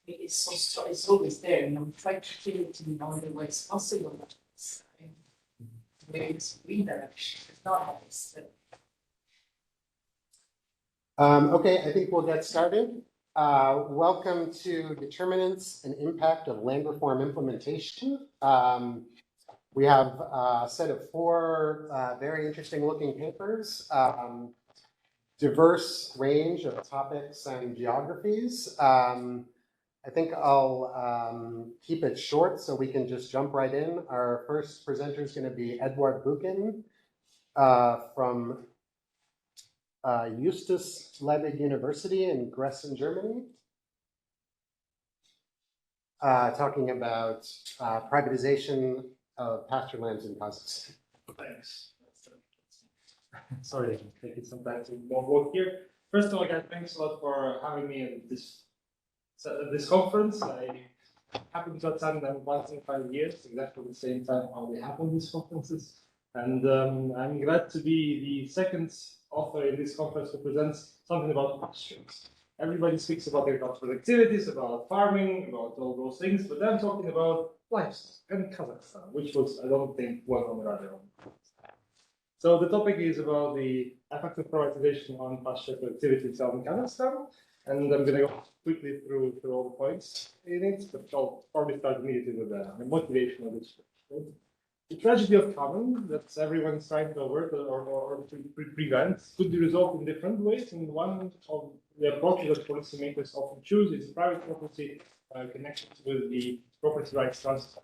it's so strong, it's always there, and I'm trying to feel it in all the ways possible. Ways redirection. It's not always. Okay, I think we'll get started. Welcome to Determinants and Impact of Land Reform Implementation. We have a set of four very interesting looking papers, diverse range of topics and geographies. I think I'll keep it short so we can just jump right in. Our first presenter is going to be Edward Buchan from Justus Liebig University in Gießen, Germany, talking about privatization of pasture lands in Kazakhstan. Thanks. Sorry, taking some time to walk here. First of all, guys, thanks a lot for having me at this conference. I happen to attend them once in 5 years, exactly the same time how they happen these conferences. And I'm glad to be the second author in this conference who presents something about pastures. Everybody speaks about agricultural activities, about farming, about all those things, but I'm talking about livestock and Kazakhstan, which was, I don't think, one on the radar. So the topic is about the effect of privatization on pasture productivity in southern Kazakhstan, and I'm going to go quickly through all the points in it, but I'll probably start immediately with the motivation of this. The tragedy of common that everyone is trying to avert or prevent could be resolved in different ways, and one of the approaches that policymakers often choose is private property connected with the property rights transfer.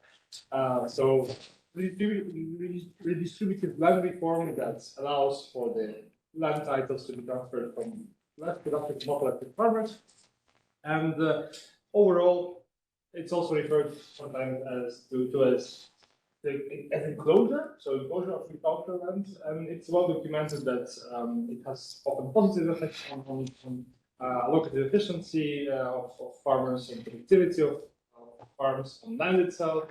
So redistributive land reform that allows for the land titles to be transferred from less productive to more productive farmers. And overall, it's also referred sometimes as as enclosure, so enclosure of agricultural land, and it's well documented that it has often positive effects on locative efficiency of farmers and productivity of farms on land itself.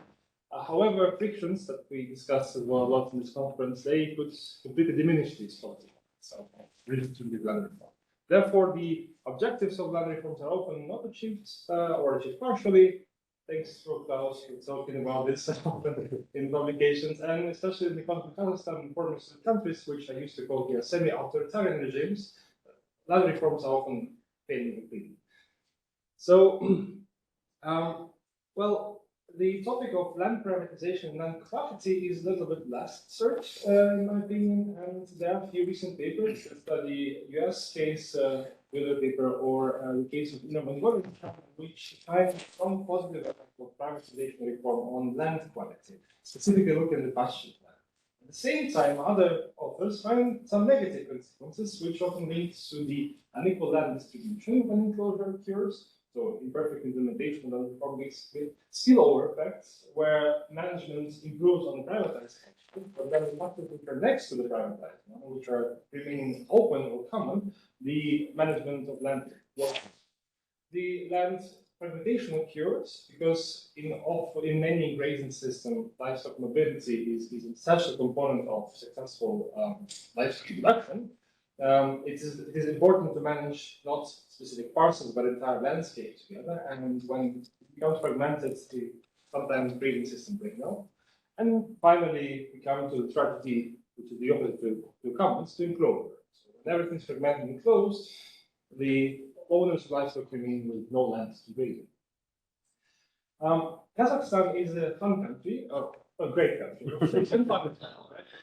However, frictions that we discussed as well a lot in this conference, they could completely diminish these qualities. So, redistributive land reform. Therefore, the objectives of land reforms are often not achieved or achieved partially. Thanks to Klaus for talking about this in publications, and especially in the country of Kazakhstan and former countries, which I used to call here semi-authoritarian regimes, land reforms are often failing completely. So, well, the topic of land privatization and land capacity is a little bit last searched, in my opinion, and there are a few recent papers that study US case, Wheeler paper, or the case of Maguindanao, which find some positive effect of privatization reform on land quality, specifically looking at the pasture land. At the same time, other authors find some negative consequences, which often leads to the unequal land distribution when enclosure occurs. So imperfect implementation of the reform makes spillover effects where management improves on the privatized section, but then the factors which are next to the privatized one, which are remaining open or common, the management of land works. The land fragmentation occurs because in many grazing systems, livestock mobility is an essential component of successful livestock production. It is important to manage not specific parcels but entire landscapes together, and when it becomes fragmented, sometimes grazing systems break down. And finally, we come to the tragedy, which is the opposite to commons, to enclosure. So when everything's fragmented and closed, the owners of livestock remain with no land to graze in. Kazakhstan is a fun country, or a great country.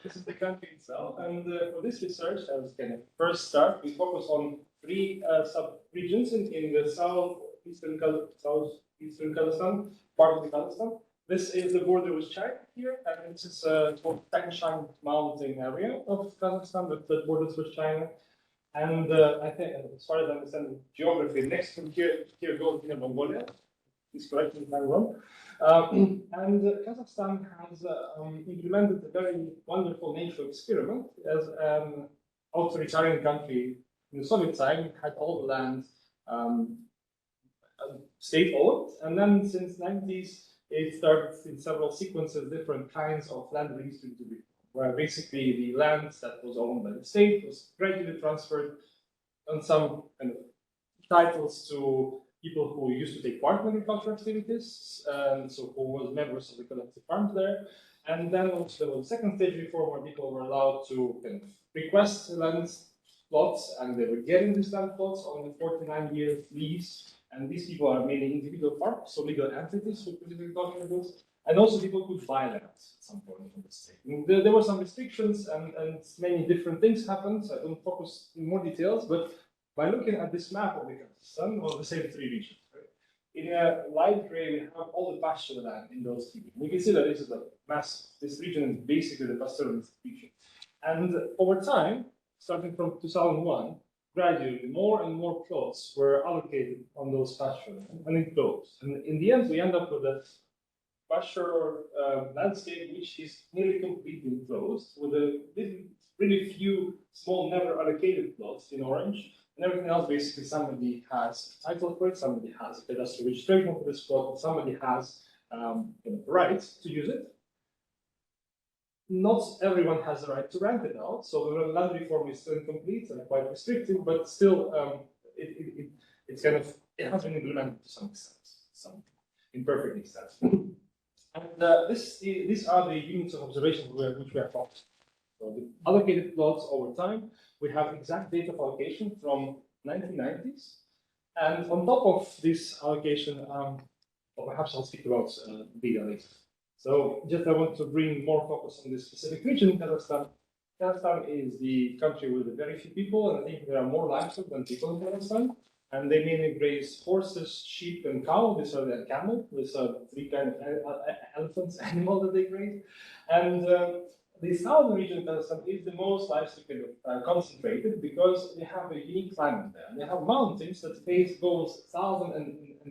This is the country itself, and for this research, as kind of first start, we focus on three sub-regions in the southeastern Kazakhstan, part of the Kazakhstan. This is the border with China here, and this is called Tangshan mountain area of Kazakhstan that borders with China. And I think, as far as I understand geography, next from here goes Mongolia. Please correct me if I'm wrong. And Kazakhstan has implemented a very wonderful nature experiment as an authoritarian country in the Soviet time. It had all the land state-owned, and then since the 90s, it started in several sequences, different kinds of land redistribution, where basically the land that was owned by the state was gradually transferred on some kind of titles to people who used to take part in agricultural activities, and so who was members of the collective farms there. And then also there was a second stage reform where people were allowed to kind of request land plots, and they were getting these land plots on the 49-year lease. And these people are mainly individual farms, so legal entities with agricultural goods. And also people could buy land at some point from the state. There were some restrictions and many different things happened. So I don't focus in more details, but by looking at this map of the Kazakhstan, of the same three regions, right? In a light gray, we have all the pasture land in those three regions. We can see that this is like massive. This region is basically the pastoralist region. And over time, starting from 2001, gradually more and more plots were allocated on those pasture land and enclosed. And in the end, we end up with a pasture landscape which is nearly completely enclosed, with a really few small never allocated plots in orange, and everything else basically somebody has a title for it, somebody has a cadastral registration for this plot, and somebody has rights to use it. Not everyone has the right to rent it out, so the land reform is still incomplete and quite restrictive, but still it's kind of, it has been implemented to some extent, some imperfect extent. And these are the units of observation which we are focused. So the allocated plots over time, we have exact data of allocation from 1990s. And on top of this allocation, or perhaps I'll speak about data later. So just I want to bring more focus on this specific region, Kazakhstan. Kazakhstan is the country with very few people, and I think there are more livestock than people in Kazakhstan. And they mainly graze horses, sheep, and cow. These are the camel. These are three kind of elephants, animal that they graze. And the southern region of Kazakhstan is the most livestock concentrated because they have a unique climate there. They have mountains that face both southern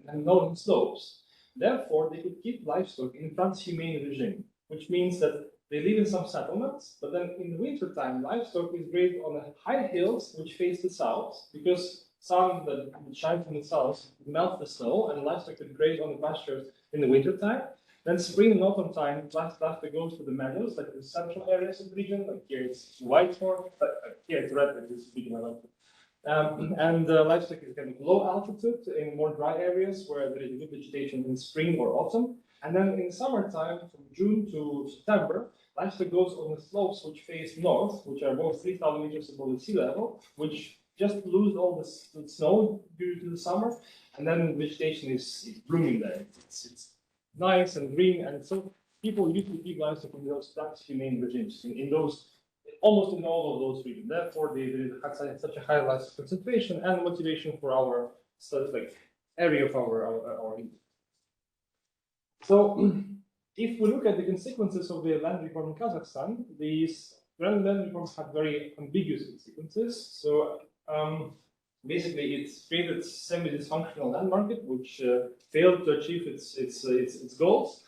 and northern slopes. Therefore, they could keep livestock in transhumane regime, which means that they live in some settlements, but then in the wintertime, livestock is grazed on the high hills which face the south, because sun that shines from the south melts the snow, and livestock could graze on the pastures in the wintertime. Then spring and autumn time, livestock goes to the meadows, like the central areas of the region, like here it's white more, here it's red, like this region I like. And livestock is kind of low altitude in more dry areas where there is good vegetation in spring or autumn. And then in summertime, from June to September, livestock goes on the slopes which face north, which are about 3,000 meters above the sea level, which just lose all the snow due to the summer, and then vegetation is blooming there. It's nice and green, and so people usually keep livestock in those transhumane regimes, in those, almost in all of those regions. Therefore, there is such a high livestock concentration and motivation for our area of our So, if we look at the consequences of the land reform in Kazakhstan, these land reforms had very ambiguous consequences. So, basically, it's created semi-dysfunctional land market, which failed to achieve its goals.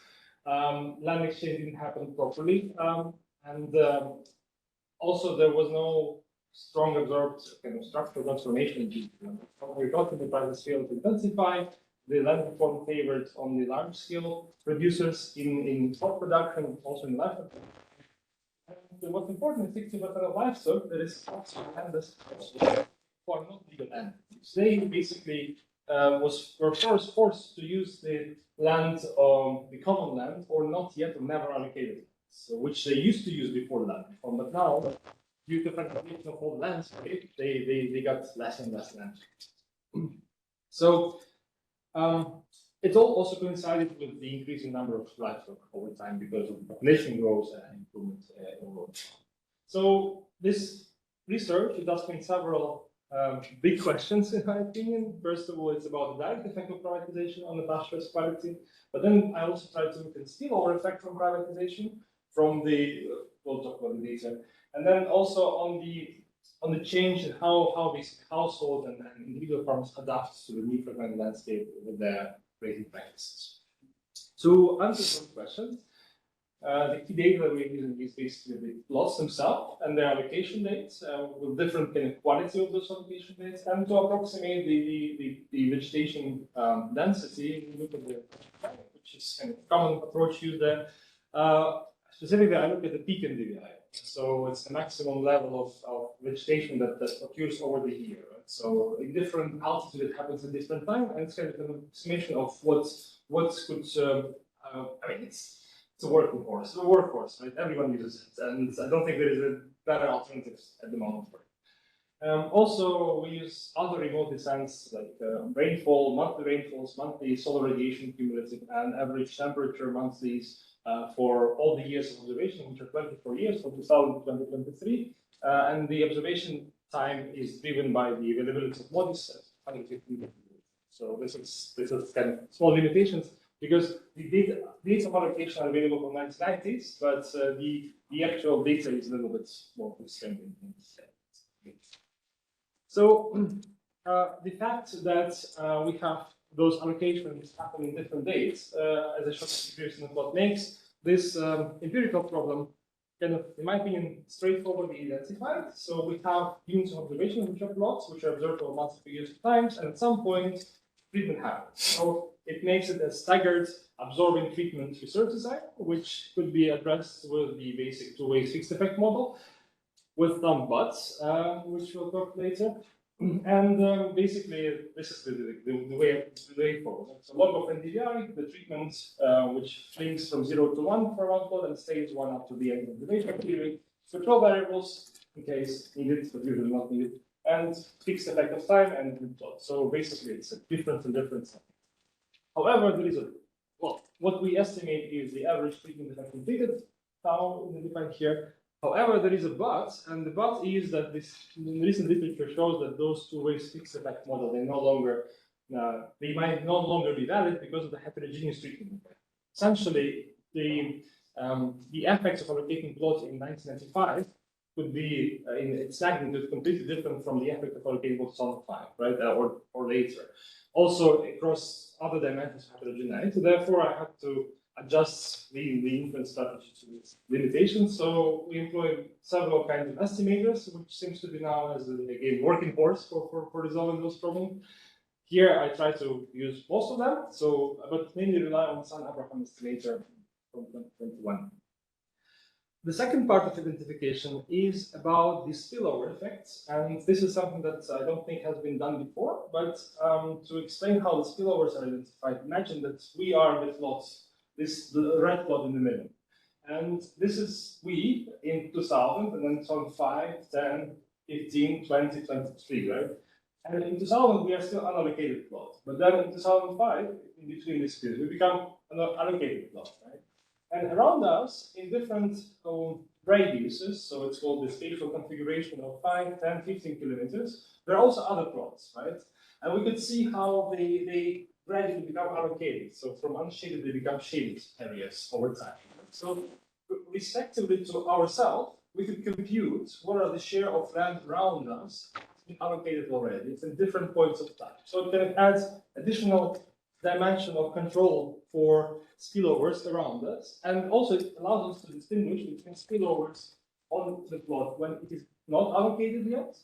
Land exchange didn't happen properly, and also there was no strong absorbed kind of structural transformation. We got in the private scale to intensify. The land reform favored only large-scale producers in crop production, also in livestock. And what's important is 60% of livestock that is landless for not legal entities. They basically were forced to use the land, the common land, or not yet or never allocated, so which they used to use before the land reform, but now, due to fragmentation of whole landscape, they got less and less land. So it's all also coincided with the increasing number of livestock over time because of population growth and improvement overall. So this research is asking several big questions, in my opinion. First of all, it's about the direct effect of privatization on the pasture's quality, but then I also try to look at the spillover effect from privatization, from the, we'll talk about the data, and then also on the change in how these households and individual farms adapt to the new fragmented landscape with their grazing practices. To answer those questions, the key data that we're using is basically the plots themselves and their allocation dates, with different kind of quality of those allocation dates, and to approximate the vegetation density, we look at the, which is kind of common approach used there. Specifically, I look at the peak NDVI. So it's the maximum level of vegetation that occurs over the year. Right? So in different altitude, it happens at different time, and it's kind of an estimation of what could. I mean, it's a workhorse, right? Everyone uses it, and I don't think there is a better alternative at the moment for it. Also, we use other remote descents like rainfall, monthly rainfalls, monthly solar radiation cumulative, and average temperature monthlies for all the years of observation, which are 24 years from 2000 to 2023. And the observation time is driven by the availability of models at 150. So this is kind of small limitations because the data of allocation are available from 1990s, but the actual data is a little bit more constrained. So the fact that we have those allocations happening in different dates, as I showed previously, what makes this empirical problem kind of, in my opinion, straightforwardly identified. So we have units of observation, which are plots, which are observed over multiple years of times, and at some point, treatment happens. So it makes it a staggered absorbing treatment research design, which could be addressed with the basic two-way fixed effect model, with some buts, which we'll talk later. And basically, this is the way forward. So log of NDVI, the treatment which links from 0 to 1 for one plot and stays 1 up to the end of the data period. Control variables in case needed, but usually not needed, and fixed effect of time and plot. So basically, it's a difference in difference. However, there is a well, what we estimate is the average treatment effect completed. How defined here. However, there is a but, and the but is that this recent literature shows that those two-way fixed effect model they might no longer be valid because of the heterogeneous treatment. Essentially, the effects of allocating plots in 1995 could be in its magnitude completely different from the effect of allocating plots in 2005, right, or later. Also, across other dimensions of heterogeneity. Therefore, I had to adjust the inference strategy to its limitations. So we employ several kinds of estimators, which seems to be now as again working horse for resolving those problems. Here I try to use most of them, but mainly rely on San Abraham estimator from 2021. The second part of identification is about the spillover effects, and this is something that I don't think has been done before. But to explain how the spillovers are identified, imagine that we are the plots. The red plot in the middle. And this is we in 2000, and then 2005, 10, 15, 20, 23, right? And in 2000, we are still unallocated plot. But then in 2005, in between this period, we become an allocated plot, right? And around us, in different radiuses, so it's called the spatial configuration of 5, 10, 15 kilometers, there are also other plots, right? And we could see how they gradually become allocated. So from unshaded, they become shaded areas over time. So respectively to ourselves, we could compute what are the share of land around us allocated already. It's in different points of time. So it adds additional dimension of control for spillovers around us. And also it allows us to distinguish between spillovers on the plot when it is not allocated yet,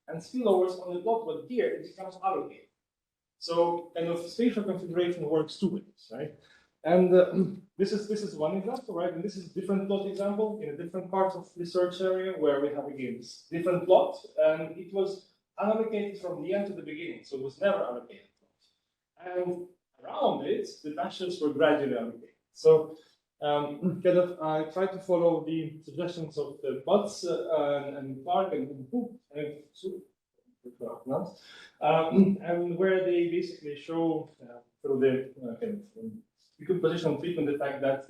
and spillovers on the plot when here it becomes allocated. So kind of spatial configuration works two ways, right? And this is one example, right? And this is a different plot example in a different part of research area where we have again this different plot, and it was unallocated from the end to the beginning, so it was never allocated. And around it, the pastures were gradually allocated. So kind of I try to follow the suggestions of the Butts and Clark and Hoop and and where they basically show through the kind of decompositional treatment the fact that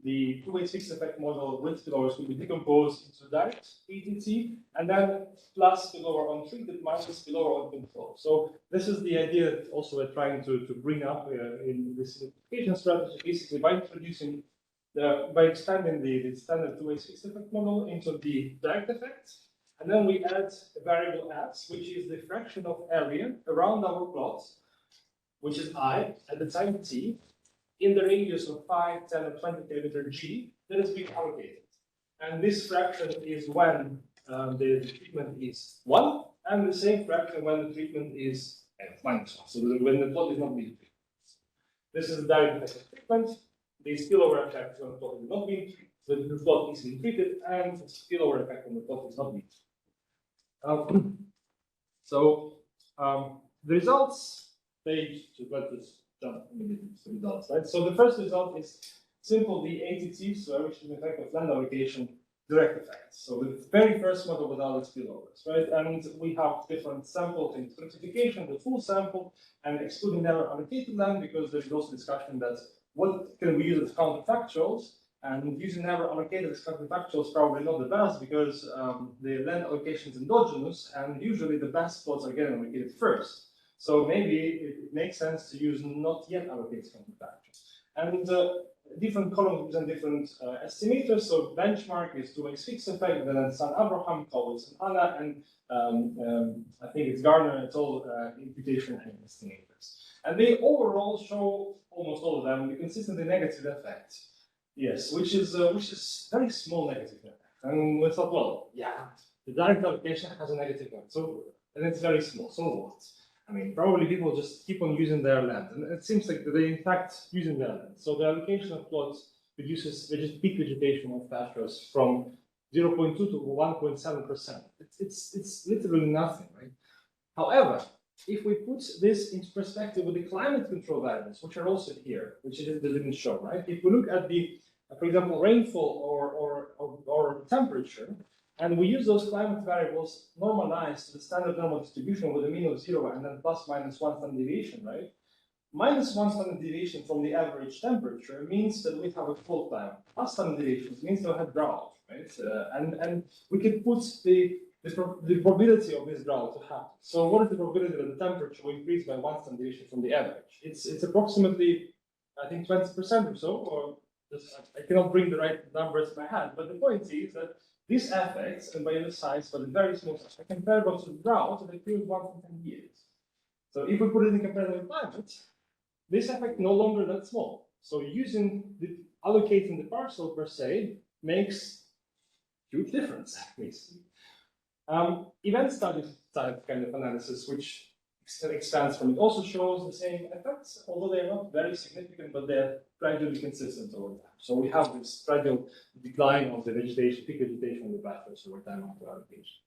the two-way fixed effect model with spillovers will be decomposed into direct ETT and then plus spillover on treated minus spillover on control. So this is the idea that also we're trying to bring up in this simplification strategy, basically by introducing by expanding the standard two-way fixed effect model into the direct effect. And then we add a variable x, which is the fraction of area around our plots, which is I at the time t, in the radius of 5, 10, or 20 kilometer g that is being allocated. And this fraction is when the treatment is 1, and the same fraction when the treatment is minus 1. So when the plot is not being treated. This is the direct effect of treatment. The spillover effect when the plot is not being treated. The plot is being treated, and the spillover effect when the plot is not being treated. So The results page, let's just jump immediately to the results, right? So the first result is simple, the ATT, so average effect of land allocation, direct effects. So the very first model without spillovers, right? And we have different samples in stratification, the full sample, and excluding never allocated land, because there's also discussion that what can we use as counterfactuals, and using never allocated as counterfactuals is probably not the best, because the land allocation is endogenous, and usually the best plots are getting allocated first. So maybe it makes sense to use not yet allocated counterfactuals. And different columns and different estimators. So benchmark is 2x fixed effect, then San Abraham, Collins and Anna, and I think it's Garner, it's all imputation and estimators. And they overall show, almost all of them, the consistently negative effect. Yes, which is very small negative effect. And we thought, well, yeah, the direct allocation has a negative effect, so and it's very small. So what? I mean, probably people just keep on using their land, and it seems like they in fact using their land. So the allocation of plots reduces peak vegetation of pastures from 0.2 to 1.7%. It's literally nothing, right? However, if we put this into perspective with the climate control variables, which are also here, which it didn't show, right? If we look at the, for example, rainfall or temperature, and we use those climate variables normalized to the standard normal distribution with a mean of 0 and then plus minus 1 standard deviation, right? Minus 1 standard deviation from the average temperature means that we have a cold climate. Plus standard deviations means we have drought, right? And we can put the probability of this drought to happen. So what is the probability that the temperature will increase by 1 standard deviation from the average? It's approximately, I think, 20% or so, or just, I cannot bring the right numbers in my head, but the point is that these effects, and by the size, but very small size, are comparable to the drought that occurs once in 10 years. So if we put it in comparison with climate, this effect no longer that small. So allocating the parcel per se makes huge difference, basically. Event study type kind of analysis, which expands from it, also shows the same effects, although they're not very significant, but they're gradually consistent over time. So we have this gradual decline of the vegetation, peak vegetation of the pastures over time after allocation.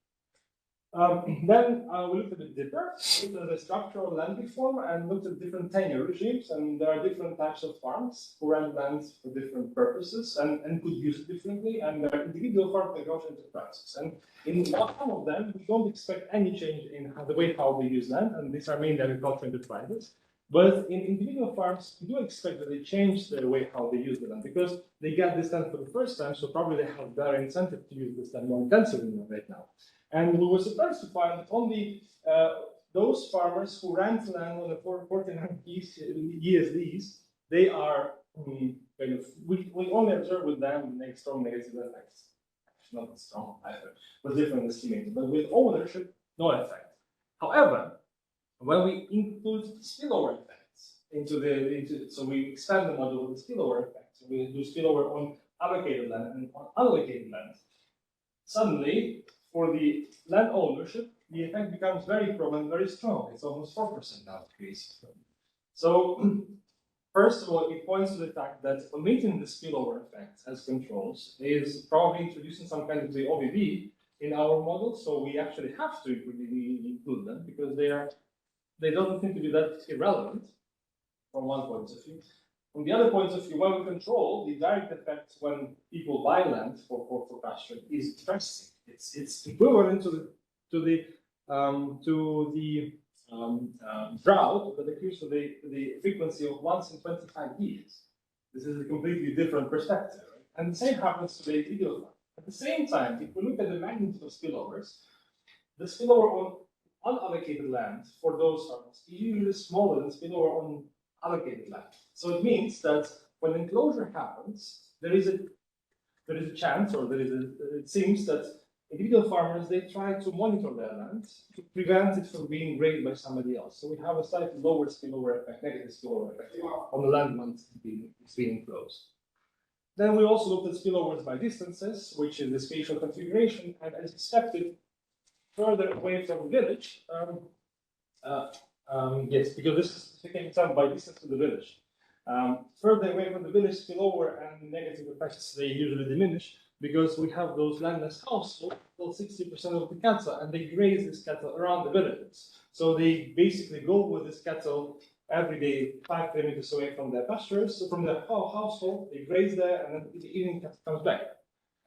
Then we looked a bit deeper, looked at the structural land reform and looked at different tenure regimes, and there are different types of farms who rent lands for different purposes and could use it differently, and there are individual farm negotiated enterprises. And in one of them, we don't expect any change in the way how we use land, and these are mainly agricultural enterprises. But in individual farms, we do expect that they change the way how they use the land, because they get this land for the first time, so probably they have better incentive to use this land more intensively right now. And we were surprised to find that only those farmers who rent land on a 49 years lease, they are kind of, we only observe with them make strong negative effects. Not strong either, but different estimated. But with ownership, no effect. However, when we include spillover effects so we expand the model with spillover effects, so we do spillover on allocated land and on unallocated land, suddenly, for the land ownership, the effect becomes very prominent, very strong. It's almost 4% now increase. So, first of all, it points to the fact that omitting the spillover effects as controls is probably introducing some kind of the OVV in our model. So we actually have to include them because they don't seem to be that irrelevant from one point of view. From the other point of view, when we control the direct effect when people buy land for pasture is drastic. It's equivalent to the drought that occurs to the frequency of once in 25 years. This is a completely different perspective, right? And the same happens to the individual farm. At the same time, if we look at the magnitude of spillovers, the spillover on unallocated land for those farms is usually smaller than spillover on allocated land. So it means that when enclosure happens, there is a chance, or it seems that individual farmers, they try to monitor their land to prevent it from being grazed by somebody else. So we have a slightly lower spillover effect, negative spillover effect on the land once it's being enclosed. Then we also looked at spillovers by distances, which is the spatial configuration, and as expected, further away from the village. Yes, because this is taking time by distance to the village. Further away from the village, spillover and negative effects, they usually diminish because we have those landless households, 60% of the cattle, and they graze this cattle around the villages. So they basically go with this cattle every day 5 kilometers away from their pastures, so from their household, they graze there, and then the evening cattle comes back.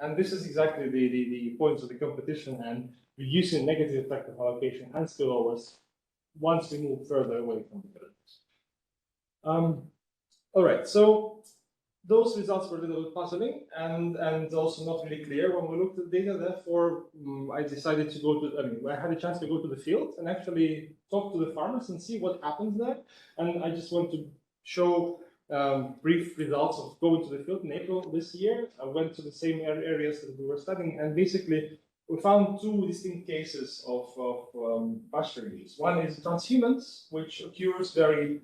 And this is exactly the point of the competition and reducing negative effect of allocation and spillovers once we move further away from the villages. All right, so those results were a little bit puzzling and also not really clear when we looked at the data. Therefore, I decided to go to, I had a chance to go to the field and actually talk to the farmers and see what happens there. And I just want to show brief results of going to the field in April this year. I went to the same areas that we were studying, and basically we found two distinct cases of pasture use. One is transhumance, which occurs very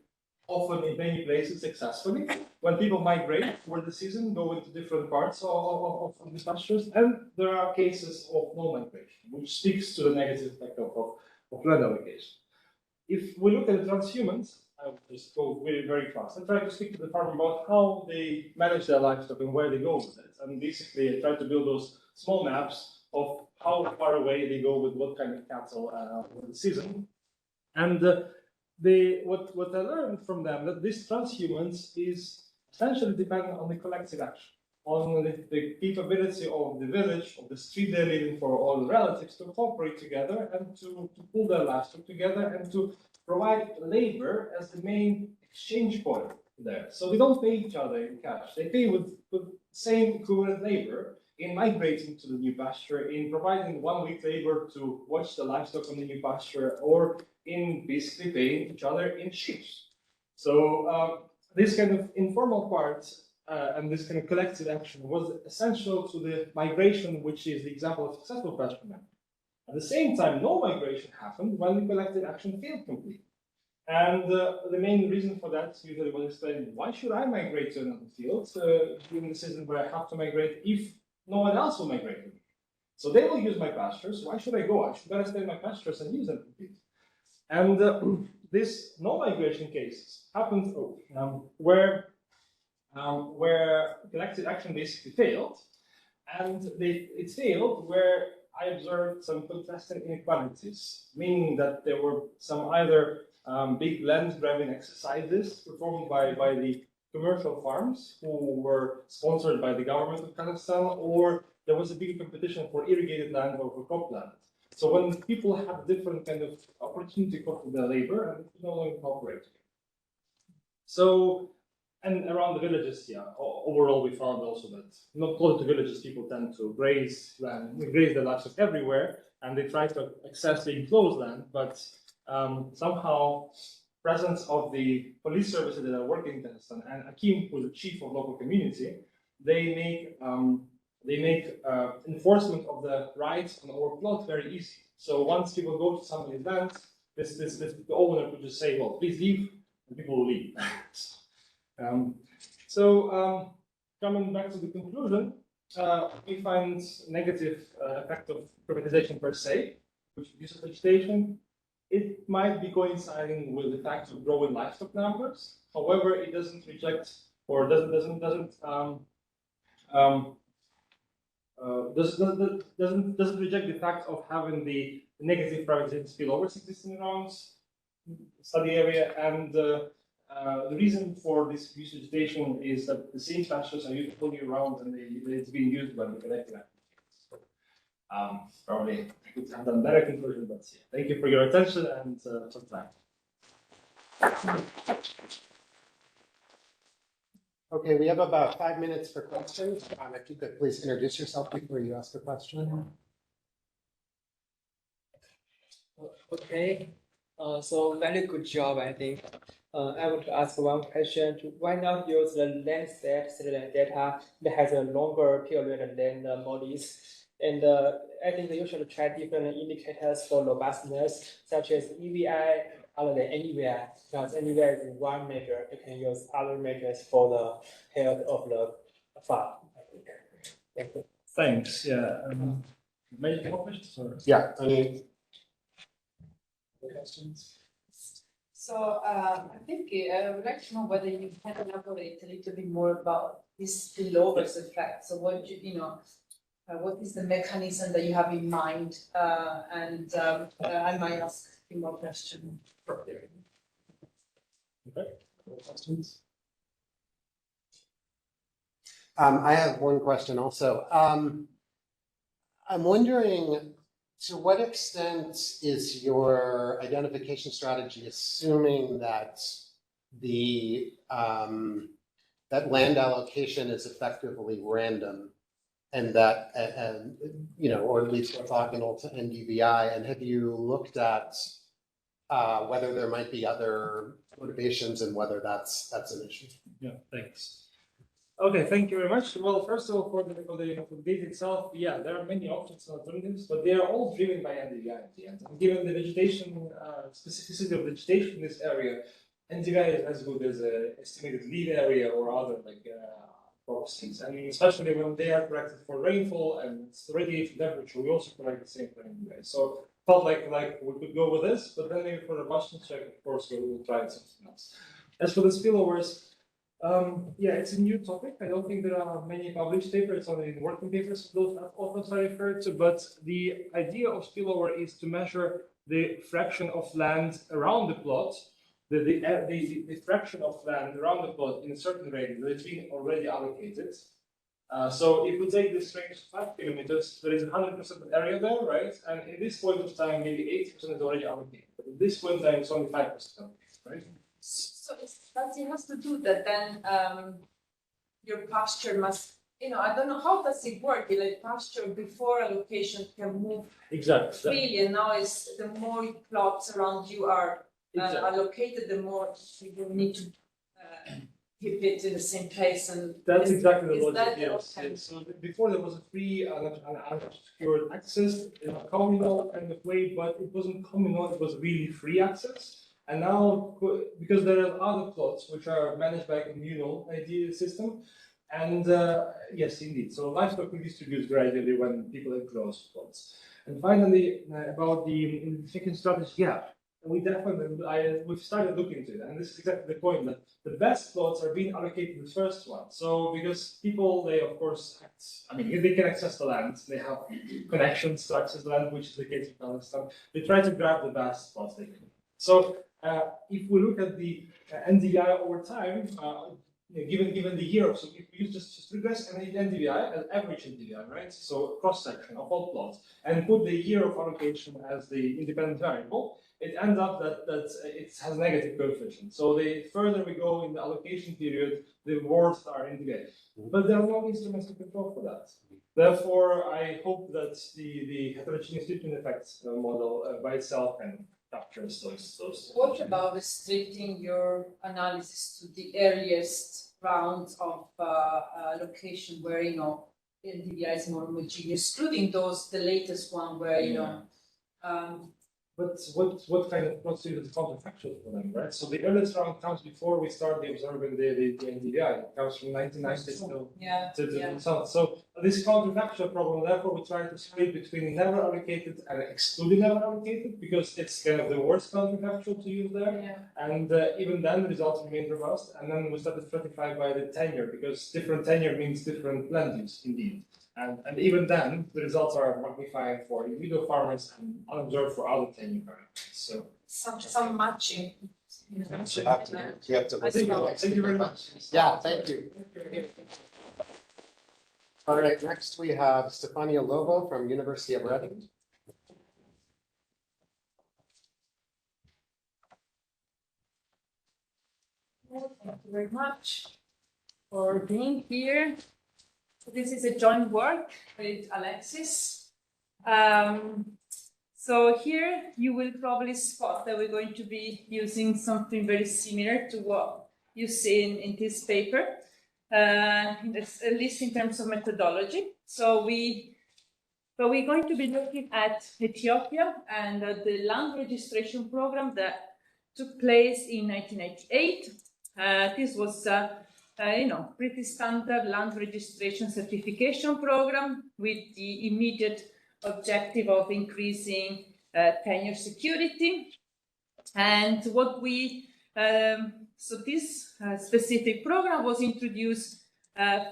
often in many places successfully, when people migrate for the season, go into different parts of the pastures, and there are cases of no migration, which speaks to the negative effect of land allocation. If we look at the transhumans, I'll just go very fast and try to speak to the farmer about how they manage their livestock and where they go with it. And basically, I try to build those small maps of how far away they go with what kind of cattle for the season. And what I learned from them that this transhumance is essentially dependent on the collective action, on the capability of the village, of the street they're living for, all the relatives to cooperate together and to pull their livestock together and to provide labor as the main exchange point there. So we don't pay each other in cash. They pay with same equivalent labor in migrating to the new pasture, in providing 1 week labor to watch the livestock on the new pasture, or in basically paying each other in sheep. So this kind of informal part and this kind of collective action was essential to the migration, which is the example of successful pasture management. At the same time, no migration happened when the collective action failed completely. And the main reason for that usually was explained, why should I migrate to another field during the season where I have to migrate if no one else will migrate with me? So they will use my pastures, why should I go? I should better stay in my pastures and use them completely. And this no migration cases happened where collective action basically failed, and it failed where I observed some contrasting inequalities, meaning that there were some either big land grabbing exercises performed by the commercial farms who were sponsored by the government of Kazakhstan, or there was a big competition for irrigated land or for cropland. So when people have different kind of opportunity cost of their labor, and no longer cooperate. So, and around the villages, yeah, overall we found also that not close to villages, people tend to graze land, graze their livestock everywhere, and they try to access the enclosed land, but somehow presence of the police services that are working in Kazakhstan and Akim, who is the chief of local community, they make enforcement of the rights on our plot very easy. So once people go to somebody's land, the owner could just say, well, please leave, and people will leave. Coming back to the conclusion, we find negative effect of privatization per se, which reduces vegetation. It might be coinciding with the fact of growing livestock numbers. However, it doesn't reject or doesn't reject the fact of having the negative privatization spillovers existing around study area, and the reason for this reduced vegetation is that the same pastures are used all year round, and it's being used by the collective activities. Probably I could have done better conclusion, but yeah. Thank you for your attention and some time. Okay, we have about 5 minutes for questions. If you could please introduce yourself before you ask a question. Okay, so very good job, I think. I want to ask one question. Why not use the Landsat satellite data that has a longer period than the models? And I think you should try different indicators for robustness, such as EVI other than NEVI. Because NEVI is one measure, you can use other measures for the health of the farm. Thank you. Thanks. Yeah. Maybe more questions? Or? Yeah, I mean, questions? So I think I would like to know whether you can elaborate a little bit more about this spillovers effect. So what what is the mechanism that you have in mind? I might ask few more questions. Okay. More questions? I have one question also. I'm wondering, to what extent is your identification strategy assuming that the that land allocation is effectively random, and that you know, or at least orthogonal to NDVI? And have you looked at whether there might be other motivations and whether that's an issue? Yeah, thanks. Okay, thank you very much. Well, first of all, for the data itself, yeah, there are many options and alternatives, but they are all driven by NDVI at the end. And given the vegetation specificity of vegetation in this area, NDVI is as good as estimated lead area or other like processes. And especially when they are corrected for rainfall and radiation temperature, we also correct the same for NDVI. So felt like we could go with this, but then maybe for the Boston check, of course, we'll try something else. As for the spillovers, yeah, it's a new topic. I don't think there are many published papers. It's only in working papers those authors are referred to. But the idea of spillover is to measure the fraction of land around the plot, the fraction of land around the plot in a certain radius that has been already allocated. So if we take this range of 5 kilometers, there is 100% area there, right? And at this point of time, maybe 80% is already allocated. But at this point in time, it's only 5%, right? So it has to do that then your pasture must, you know, I don't know, how does it work? Like pasture before allocation can move Exactly. freely, and now is the more plots around you are allocated, the more you need to keep it in the same place. And that's exactly the logic. Yes. Yes. So before there was a free and unsecured access in a communal kind of way, but it wasn't communal, it was really free access. And now, because there are other plots which are managed by a communal idea system, and yes, indeed. So livestock will distribute gradually when people enclose plots. And finally, about the identification strategy, yeah, we definitely we've started looking into it, and this is exactly the point that the best plots are being allocated the first one. So because people, they of course if they can access the land, they have connections to access the land, which is the case in Kazakhstan. They try to grab the best plots they can. So if we look at the NDVI over time, given the year, so if we use just regress and NDVI as average NDVI, right? So cross section of all plots, and put the year of allocation as the independent variable, it ends up that it has negative coefficient. So the further we go in the allocation period, the worse our NDVI. But there are no instruments to control for that. Therefore, I hope that the heterogeneous treatment effects model by itself can captures those. What about restricting your analysis to the earliest rounds of location where, you know, NDVI is more homogeneous, excluding the latest one where, you know. But what kind of plots is counterfactual for them, right? So the earliest round comes before we start observing the NDVI. It comes from 1990 to the south. So this counterfactual problem, therefore, we try to split between never allocated and excluding never allocated, because it's kind of the worst counterfactual to use there. Yeah. And even then, the results remain robust. And then we started stratifying by the tenure, because different tenure means different land use, indeed. And even then, the results are magnifying for individual farmers and unobserved for other tenure variables. So some matching. You have to thank you very much. Yeah, thank you. All right, next we have Stefania Lobo from University of Reading. Thank you very much for being here. This is a joint work with Alexis. So here you will probably spot that we're going to be using something very similar to what you see in this paper, at least in terms of methodology. So we're going to be looking at Ethiopia and the land registration program that took place in 1998. This was pretty standard land registration certification program with the immediate objective of increasing tenure security. And so this specific program was introduced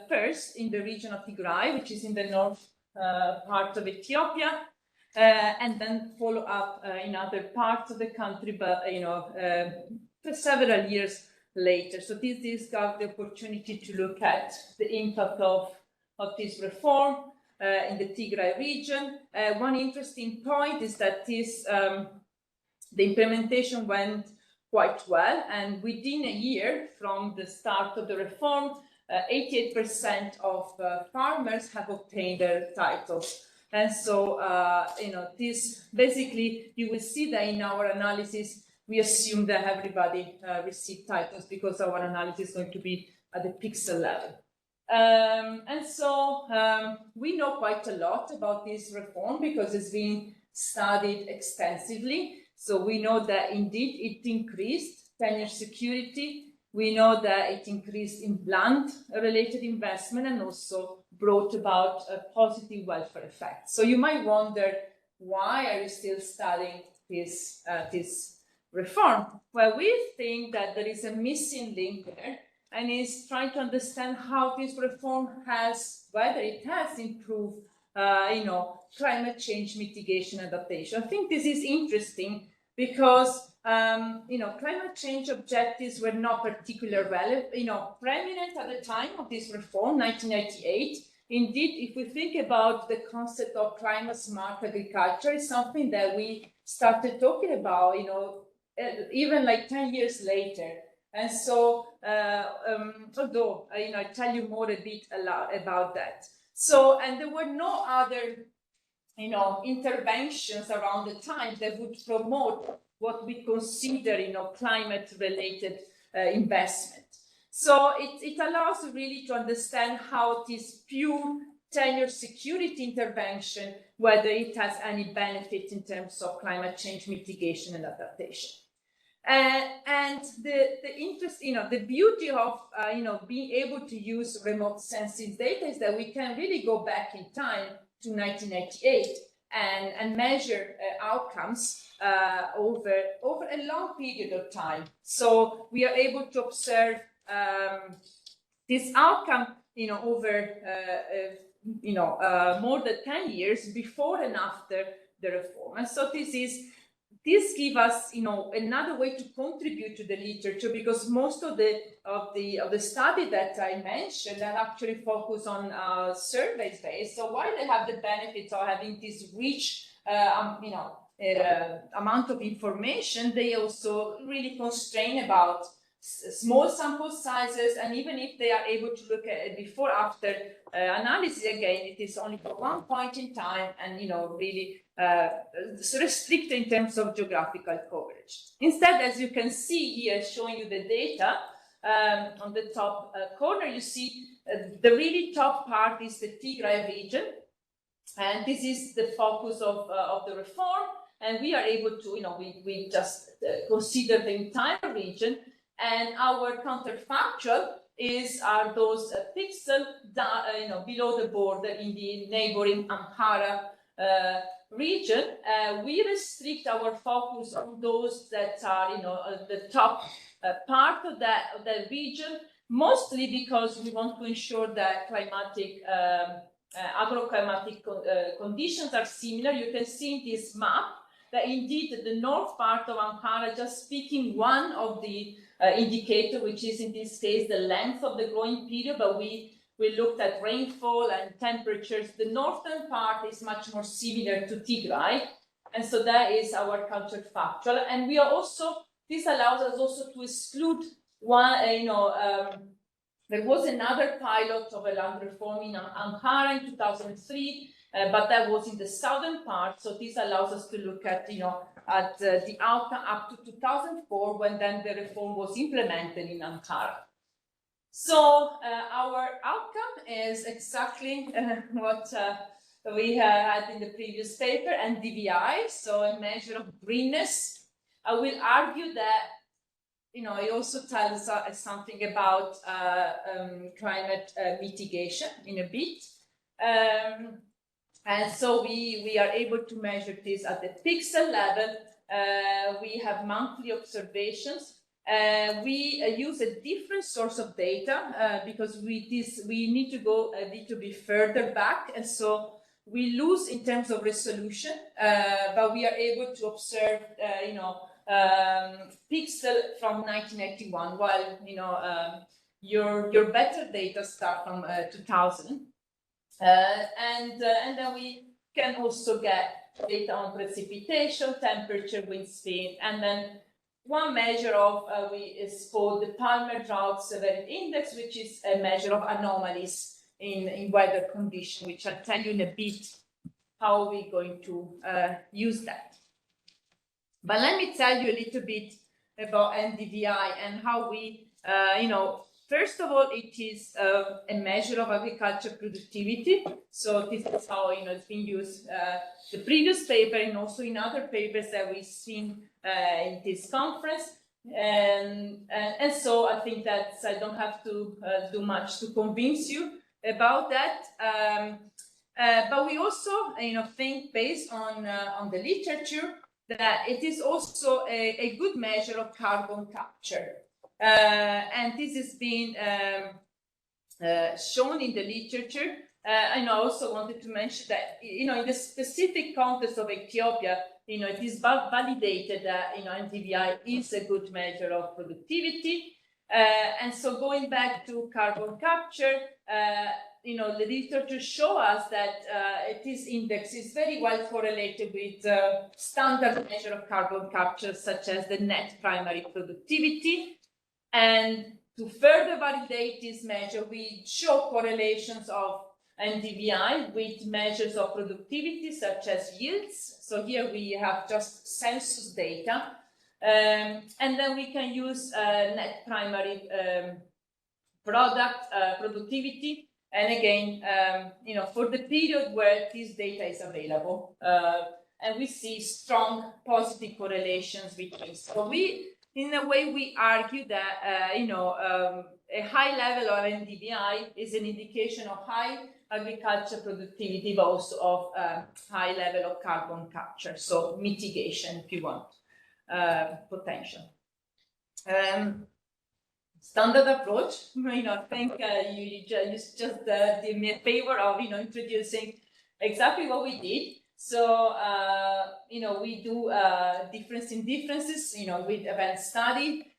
first in the region of Tigray, which is in the north part of Ethiopia. and then follow up in other parts of the country, but for several years later. So this got the opportunity to look at the impact of this reform in the Tigray region. One interesting point is that the implementation went quite well, and within a year from the start of the reform, 88% of farmers have obtained their titles. And so, this basically, you will see that in our analysis, we assume that everybody received titles because our analysis is going to be at the pixel level. And so we know quite a lot about this reform because it's been studied extensively. So we know that indeed it increased tenure security. We know that it increased in land-related investment and also brought about a positive welfare effect. So you might wonder, why are you still studying this reform? Well, we think that there is a missing link there, and is trying to understand how this reform whether it has improved, climate change mitigation adaptation. I think this is interesting because climate change objectives were not particularly prominent at the time of this reform, 1998. Indeed, if we think about the concept of climate smart agriculture, it's something that we started talking about, even like 10 years later. And so, although I tell you more a bit about that. So, and there were no other interventions around the time that would promote what we consider, climate-related investment. So it allows really to understand how this pure tenure security intervention, whether it has any benefit in terms of climate change mitigation and adaptation. And the interest, the beauty of being able to use remote sensing data is that we can really go back in time to 1998 and measure outcomes over a long period of time. So we are able to observe this outcome, over more than 10 years before and after the reform. And so this gives us, another way to contribute to the literature, because most of the study that I mentioned that actually focus on surveys based. So while they have the benefits of having this rich, amount of information, they also really constrain about small sample sizes, and even if they are able to look at it before-after analysis, again, it is only for one point in time, and really restricted in terms of geographical coverage. Instead, as you can see here, showing you the data on the top corner, you see the really top part is the Tigray region, and this is the focus of the reform. And we are able to, we just consider the entire region. And our counterfactual are those pixels below the border in the neighboring Amhara region. We restrict our focus on those that are, the top part of that region, mostly because we want to ensure that climatic, agroclimatic conditions are similar. You can see in this map that indeed the north part of Amhara, just picking one of the indicator, which is in this case the length of the growing period, but we looked at rainfall and temperatures. The northern part is much more similar to Tigray, and so that is our counterfactual. And we are also, this allows us also to exclude one, there was another pilot of a land reform in Amhara in 2003, but that was in the southern part. So this allows us to look at, at the outcome up to 2004, when then the reform was implemented in Amhara. So our outcome is exactly what we had in the previous paper, and DVI, so a measure of greenness. I will argue that, it also tells us something about climate mitigation in a bit. And so we are able to measure this at the pixel level. We have monthly observations. We use a different source of data because we need to go a little bit further back. And so we lose in terms of resolution, but we are able to observe, pixel from 1981, while your better data start from 2000, and then we can also get data on precipitation, temperature, wind speed, and then one measure of is called the Palmer Drought Severity Index, which is a measure of anomalies in weather condition, which I'll tell you in a bit how we're going to use that. But let me tell you a little bit about NDVI and how we, first of all, it is a measure of agriculture productivity. So this is how it's been used. The previous paper and also in other papers that we've seen in this conference. And so I think that I don't have to do much to convince you about that. But we also, think based on the literature that it is also a good measure of carbon capture. And this has been shown in the literature. And I also wanted to mention that, in the specific context of Ethiopia, it is validated that, NDVI is a good measure of productivity. And so going back to carbon capture, the literature show us that this index is very well correlated with standard measure of carbon capture, such as the net primary productivity. And to further validate this measure, we show correlations of NDVI with measures of productivity, such as yields. So here we have just census data. And then we can use net primary product productivity. And again, for the period where this data is available. And we see strong positive correlations between. So in a way, we argue that, a high level of NDVI is an indication of high agriculture productivity, but also of high level of carbon capture. So mitigation, if you want, potential. Standard approach, I think you just did me a favor of, introducing exactly what we did. So, we do difference in differences, with event study.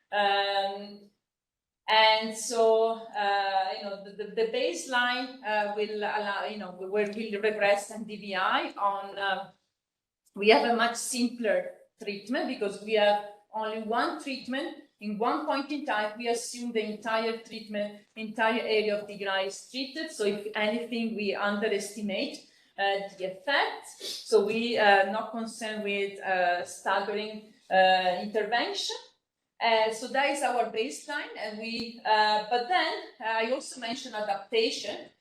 And so, the baseline will allow, where we'll regress NDVI on, we have a much simpler treatment because we have only one treatment. In one point in time, we assume the entire area of Tigray is treated. So if anything, we underestimate the effect. So we are not concerned with staggering intervention. So that is our baseline. And but then I also mentioned adaptation.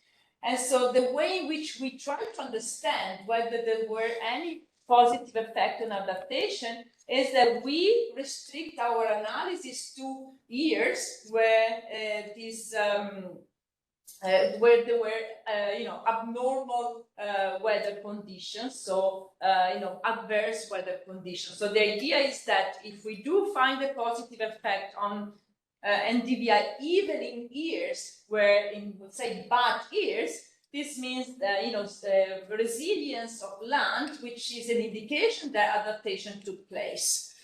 And so the way in which we try to understand whether there were any positive effect on adaptation is that we restrict our analysis to years where where there were abnormal weather conditions, so adverse weather conditions. So the idea is that if we do find a positive effect on NDVI even in years where in, let's say, bad years, this means that the resilience of land, which is an indication that adaptation took place.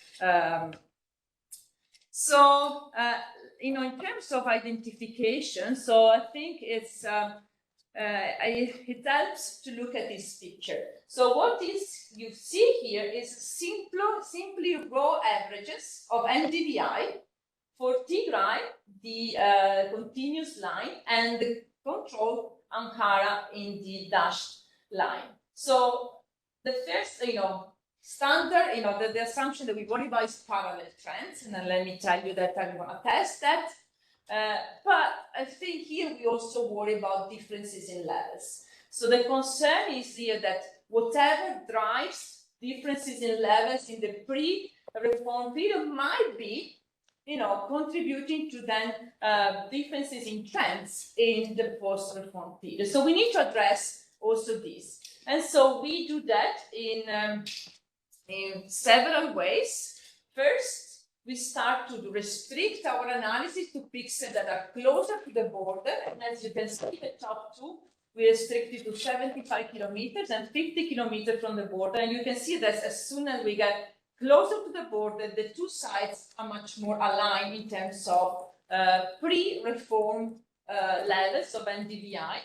In terms of identification, so I think it's it helps to look at this picture. So what you see here is simply raw averages of NDVI for Tigray, the continuous line, and the control Ankara in the dashed line. So the first, standard, the assumption that we worry about is parallel trends, and then let me tell you that I'm going to test that. But I think here we also worry about differences in levels. So the concern is here that whatever drives differences in levels in the pre-reform period might be contributing to then differences in trends in the post-reform period. So we need to address also this. And so we do that in several ways. First, we start to restrict our analysis to pixels that are closer to the border. And as you can see, the top two we restricted to 75 kilometers and 50 kilometers from the border. And you can see that as soon as we get closer to the border, the two sides are much more aligned in terms of pre-reform levels of NDVI.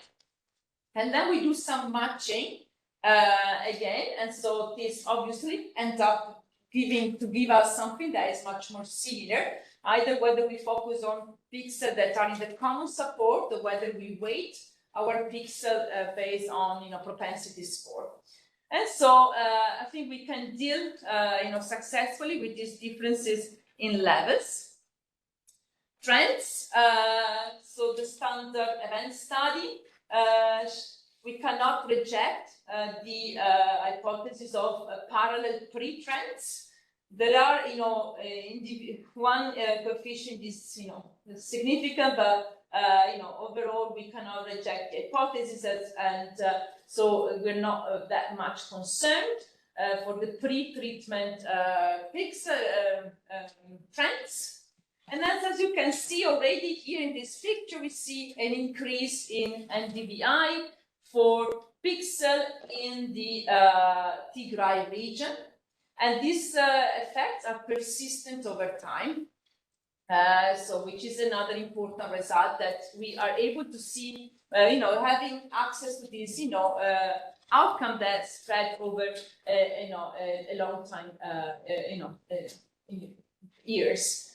And then we do some matching again, and so this obviously ends up give us something that is much more similar, either whether we focus on pixels that are in the common support or whether we weight our pixel based on propensity score. And so I think we can deal successfully with these differences in levels. Trends, so the standard event study, we cannot reject the hypothesis of parallel pre-trends. There are, one coefficient is, significant, but overall we cannot reject the hypothesis, and so we're not that much concerned for the pre-treatment pixel trends. And as you can see already here in this picture, we see an increase in NDVI for pixel in the Tigray region. And these effects are persistent over time. So which is another important result, that we are able to see, having access to this, outcome that spread over, a long time, years.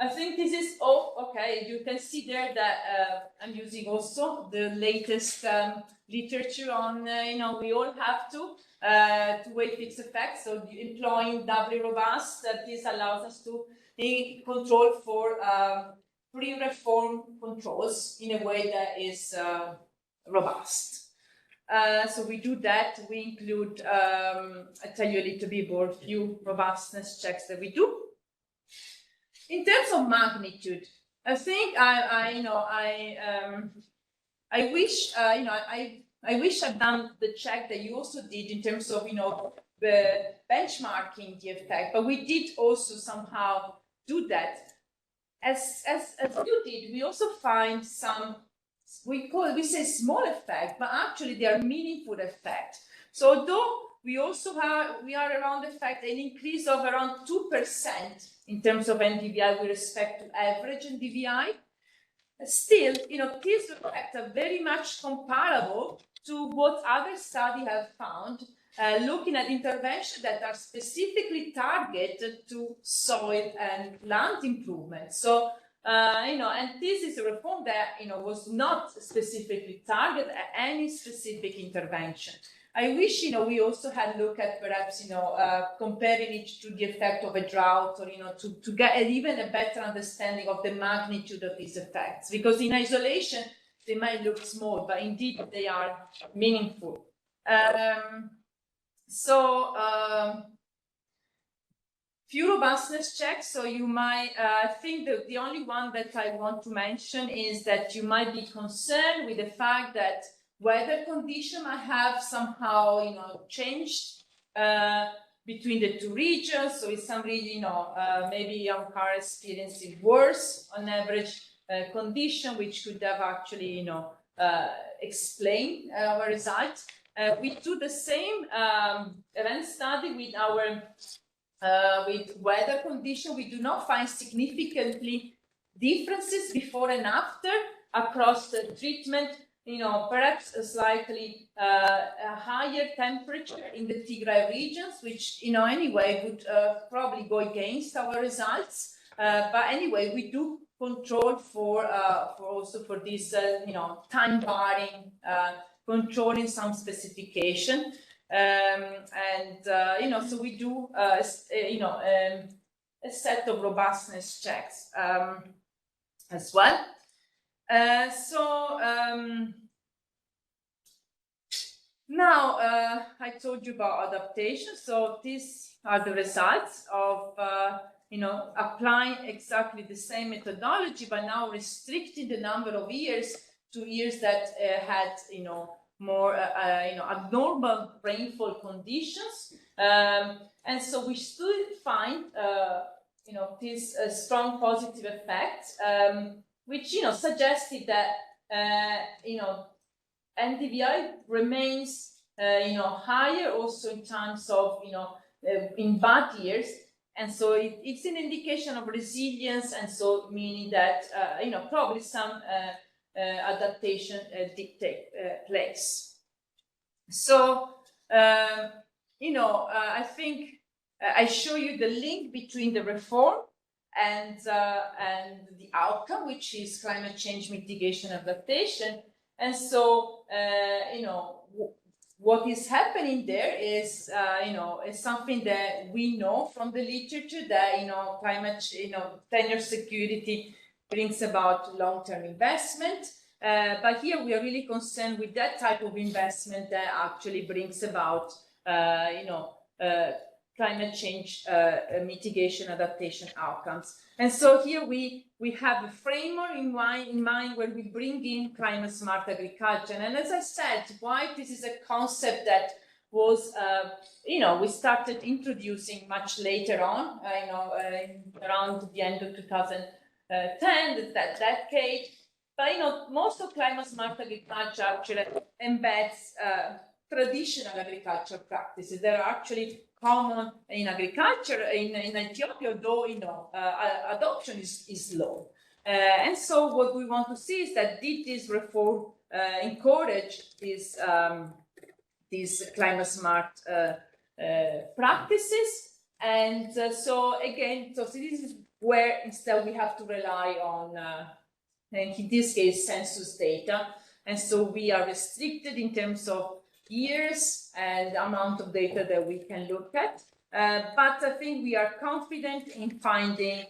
I think this is all okay. You can see there that I'm using also the latest literature on, we all have to weight fixed effects. So employing doubly robust, this allows us to control for pre-reform controls in a way that is robust. So we do that. We include, I'll tell you a little bit more, few robustness checks that we do. In terms of magnitude, I think I wish I wish I'd done the check that you also did in terms of the benchmarking the effect, but we did also somehow do that. As you did, we also find some, we say small effect, but actually they are meaningful effect. So although we are around the fact an increase of around 2% in terms of NDVI with respect to average NDVI, still, these effects are very much comparable to what other studies have found, looking at interventions that are specifically targeted to soil and land improvement. So, and this is a reform that, was not specifically targeted at any specific intervention. I wish, we also had looked at perhaps, comparing it to the effect of a drought, or, to get even a better understanding of the magnitude of these effects. Because in isolation, they might look small, but indeed they are meaningful. Few robustness checks. So you might think that the only one that I want to mention is that you might be concerned with the fact that weather condition might have somehow, changed between the two regions. So in some region, maybe Ankara experiencing worse on average condition, which could have actually, explained our results. We do the same event study with our with weather condition. We do not find significantly differences before and after across the treatment. Perhaps a slightly a higher temperature in the Tigray regions, which, anyway, would probably go against our results. But anyway, we do control for this, time varying, controlling some specification. So we do, a set of robustness checks as well. Now I told you about adaptation. So these are the results of applying exactly the same methodology, but now restricting the number of years to years that had more abnormal rainfall conditions, and so we still find this strong positive effect, which suggested that NDVI remains, higher also in terms of, in bad years. And so it's an indication of resilience, and so meaning that, probably some adaptation did take place. So, I think I show you the link between the reform and the outcome, which is climate change mitigation adaptation. And so, what is happening there is, is something that we know from the literature that, climate, tenure security brings about long-term investment. But here we are really concerned with that type of investment that actually brings about, climate change mitigation adaptation outcomes. And so here we have a framework in mind where we bring in climate smart agriculture. And as I said, why this is a concept that was, we started introducing much later on, around the end of 2010, that decade. But, most of climate smart agriculture actually embeds traditional agricultural practices that are actually common in agriculture in Ethiopia, though adoption is low. And so what we want to see is that did this reform encourage these climate smart practices? And so again, so this is where instead we have to rely on, in this case, census data. And so we are restricted in terms of years and amount of data that we can look at. But I think we are confident in finding,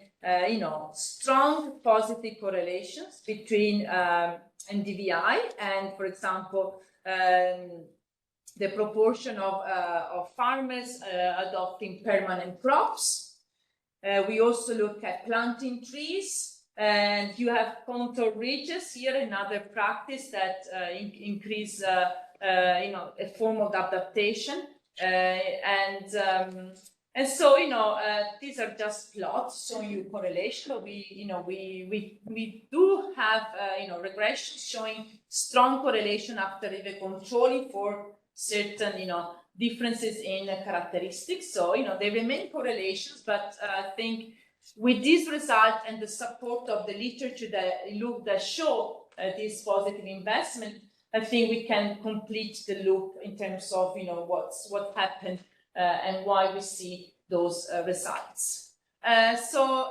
strong positive correlations between NDVI and, for example, the proportion of farmers adopting permanent crops. We also look at planting trees, and you have contour ridges here, another practice that increase a form of adaptation, and so these are just plots showing you correlation. But we do have regression showing strong correlation after even controlling for certain differences in characteristics. So they remain correlations, but I think with this result and the support of the literature that show this positive investment, I think we can complete the loop in terms of what happened and why we see those results. So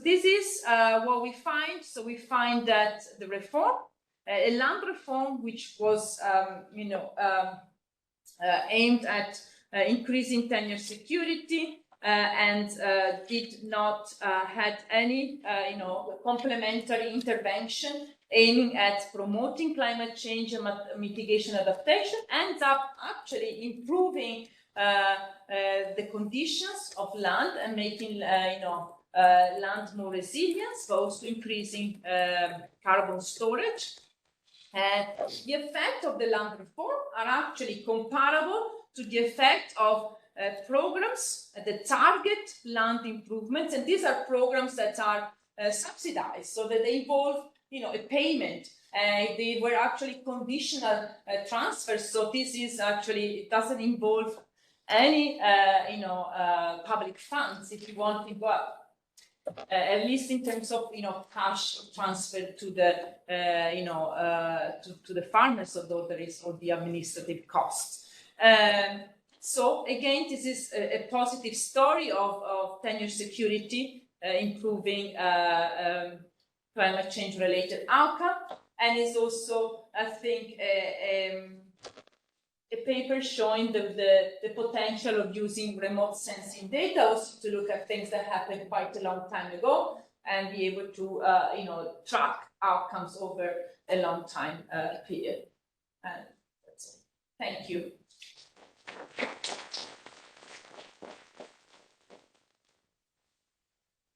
this is what we find. So we find that the reform, a land reform, which was aimed at increasing tenure security and did not had any complementary intervention aiming at promoting climate change and mitigation adaptation, ends up actually improving the conditions of land and making land more resilient, but also increasing carbon storage. And the effect of the land reform are actually comparable to the effect of programs that target land improvements, and these are programs that are subsidized, so that they involve a payment. They were actually conditional transfers, so this is actually, it doesn't involve any public funds, if you want to go at least in terms of cash transfer to the to the farmers, although there is all the administrative costs. So again, this is a positive story of tenure security improving climate change related outcome, and is also, I think, a paper showing the potential of using remote sensing data also to look at things that happened quite a long time ago and be able to track outcomes over a long time period. And that's it. Thank you.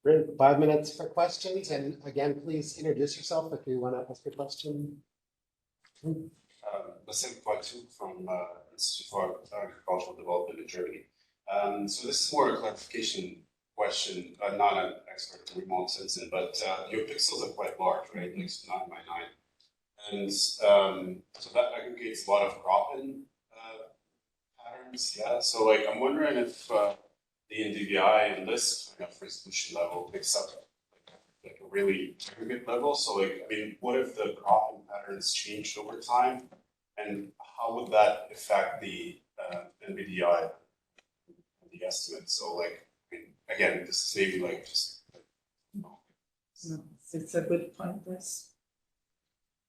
Great, 5 minutes for questions, and again, please introduce yourself if you want to ask a question. Basim Poitou from Institute for Agricultural Development in Germany. So this is more a clarification question. I'm not an expert in remote sensing, but your pixels are quite large, right? Like 9 by 9. And so that aggregates a lot of crop-in patterns. Yeah. So like I'm wondering if the NDVI in this kind of resolution level picks up like a really aggregate level. So like I mean, what if the crop-in patterns changed over time, and how would that affect the NVDI, the estimate? So like I mean, again, this is maybe like just. It's a good point, yes.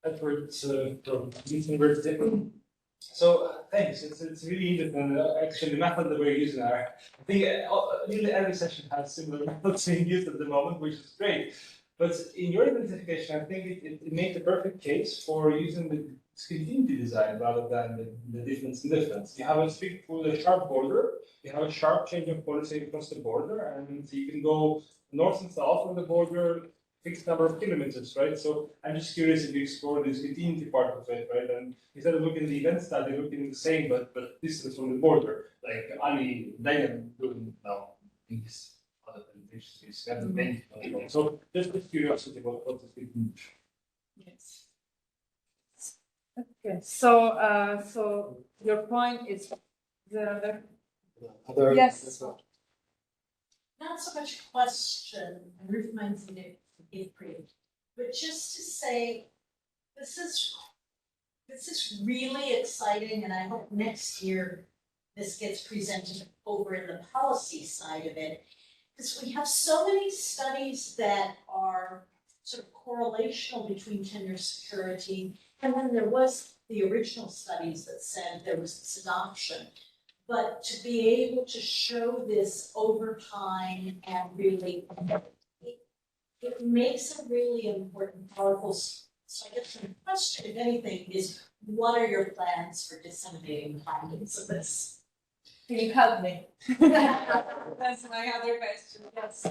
Edwards from University. So thanks. It's really interesting. Actually, the method that we're using are, I think nearly every session has similar methods being used at the moment, which is great. But in your identification, I think it made the perfect case for using the discontinuity design rather than the difference in difference. You have a strict full sharp border, you have a sharp change of policy across the border, and you can go north and south on the border, fixed number of kilometers, right? So I'm just curious if you explore this continuity part of it, right? And instead of looking at the event study, looking at the same but distance from the border, like Ali Dayan doing now in this other presentations is kind of main. So just curiosity about what is continuity. Yes. Okay. So your point is the Other. yes. Not so much a question, and Ruth reminds me to be pretty, but just to say, this is really exciting, and I hope next year this gets presented over in the policy side of it, because we have so many studies that are sort of correlational between tenure security, and then there was the original studies that said there was this adoption. But to be able to show this over time and really, it makes a really important, powerful. So I guess the question, if anything, is what are your plans for disseminating the findings of this? Can you help me? That's my other question. Yes.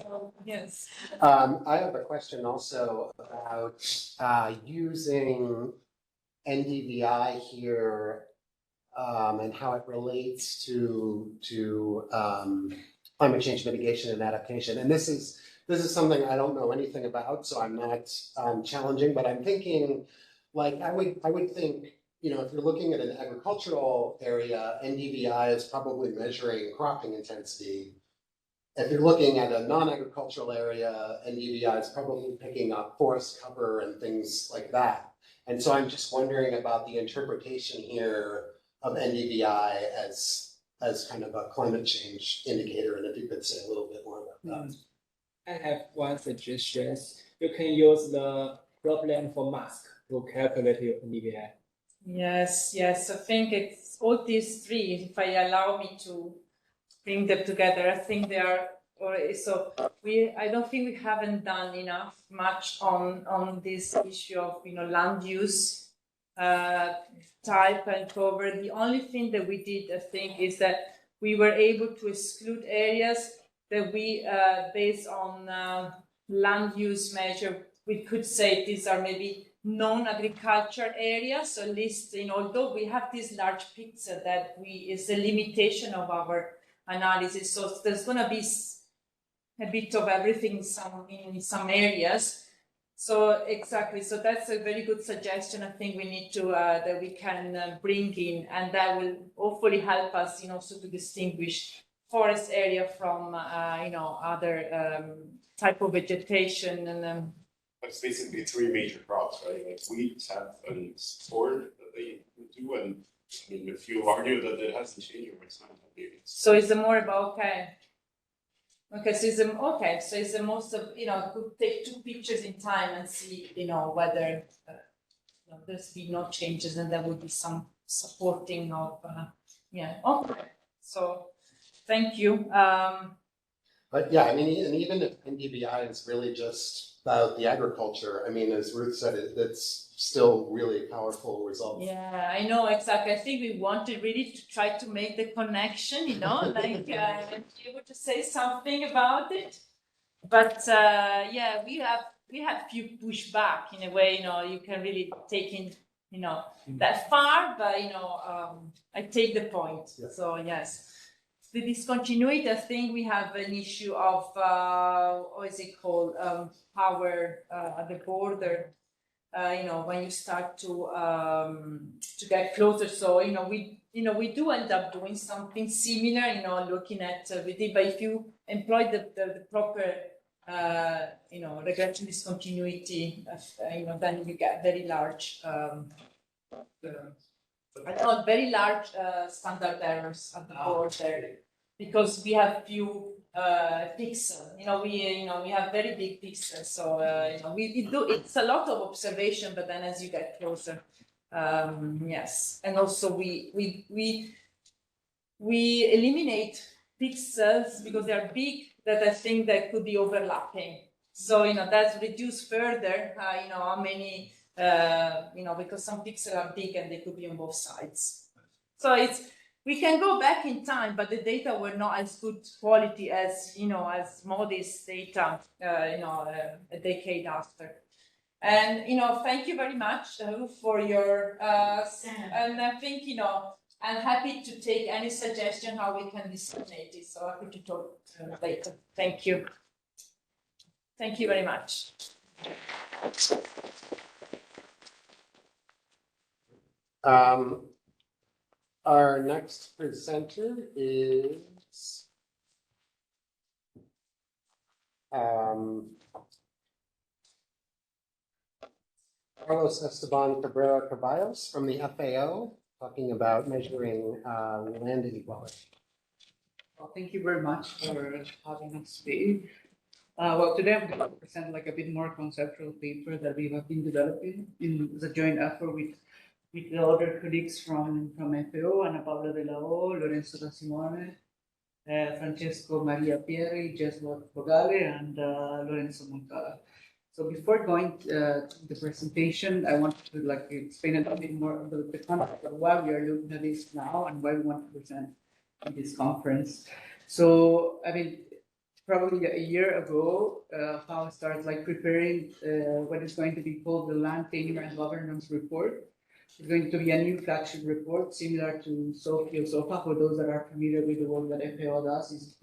Yes. I have a question also about using NDVI here and how it relates to climate change mitigation and adaptation. And this is something I don't know anything about, so I'm not challenging, but I'm thinking, like, I would think, you know, if you're looking at an agricultural area, NDVI is probably measuring cropping intensity. If you're looking at a non-agricultural area, NDVI is probably picking up forest cover and things like that. And so I'm just wondering about the interpretation here of NDVI as kind of a climate change indicator, and if you could say a little bit more about that. I have one suggestion. You can use the problem for mask to calculate your NDVI. Yes. I think it's all these three. If I allow me to bring them together, I think they are. So I don't think we haven't done much on this issue of land use type and cover. The only thing that we did, I think, is that we were able to exclude areas that we, based on land use measure, we could say these are maybe non-agriculture areas. So at least, although we have this large picture that is a limitation of our analysis. So there's going to be a bit of everything in some areas. So exactly, so that's a very good suggestion. I think we need to that we can bring in, and that will hopefully help us, also to distinguish forest area from other type of vegetation and. It's basically three major crops, right? Like wheat, hemp, and corn that they do, and I mean, if you argue that it hasn't changed over time, so is it more about Okay, so it's the most of could take two pictures in time and see whether there's been no changes, and there would be some supporting of Okay, so thank you. But yeah, I mean, and even if NDVI is really just about the agriculture, I mean, as Ruth said, it's still really powerful results. Yeah, I know exactly. I think we wanted really to try to make the connection, like be able to say something about it. But we have few pushback in a way. You can really take in that far, but I take the point. Yeah. So yes. The discontinuity, I think we have an issue of what is it called, power at the border. when you start to get closer. So, we do end up doing something similar, looking at VD, but if you employ the proper, regression discontinuity, then you get very large, very large standard errors at the board there, because we have few pixels. We have very big pixels, so it's a lot of observation, but then as you get closer, yes, and also we eliminate pixels because they are big that I think that could be overlapping. So that's reduced further. How many. Because some pixels are big and they could be on both sides. So we can go back in time, but the data were not as good quality as as MODIS data, a decade after. And thank you very much for your and I think I'm happy to take any suggestion how we can disseminate it. So happy to talk later. Thank you. Thank you very much. Our next presenter is Carlos Esteban Cabrera Caballos from the FAO, talking about measuring land inequality. Well, thank you very much for having us today. Well, today I'm going to present a bit more conceptual paper that we have been developing in the joint effort with the other colleagues from FAO, Ana Paula de la O, Lorenzo da Simone, Francesco Maria Pieri, Jesua Fogale, and Lorenzo Moncada. So before going to the presentation, I want to explain a little bit more about the context of why we are looking at this now and why we want to present at this conference. So, probably a year ago, FAO started preparing what is going to be called the Land Tenure and Governance Report. It's going to be a new flagship report similar to SOFI or SOFA. For those that are familiar with the work that FAO does, is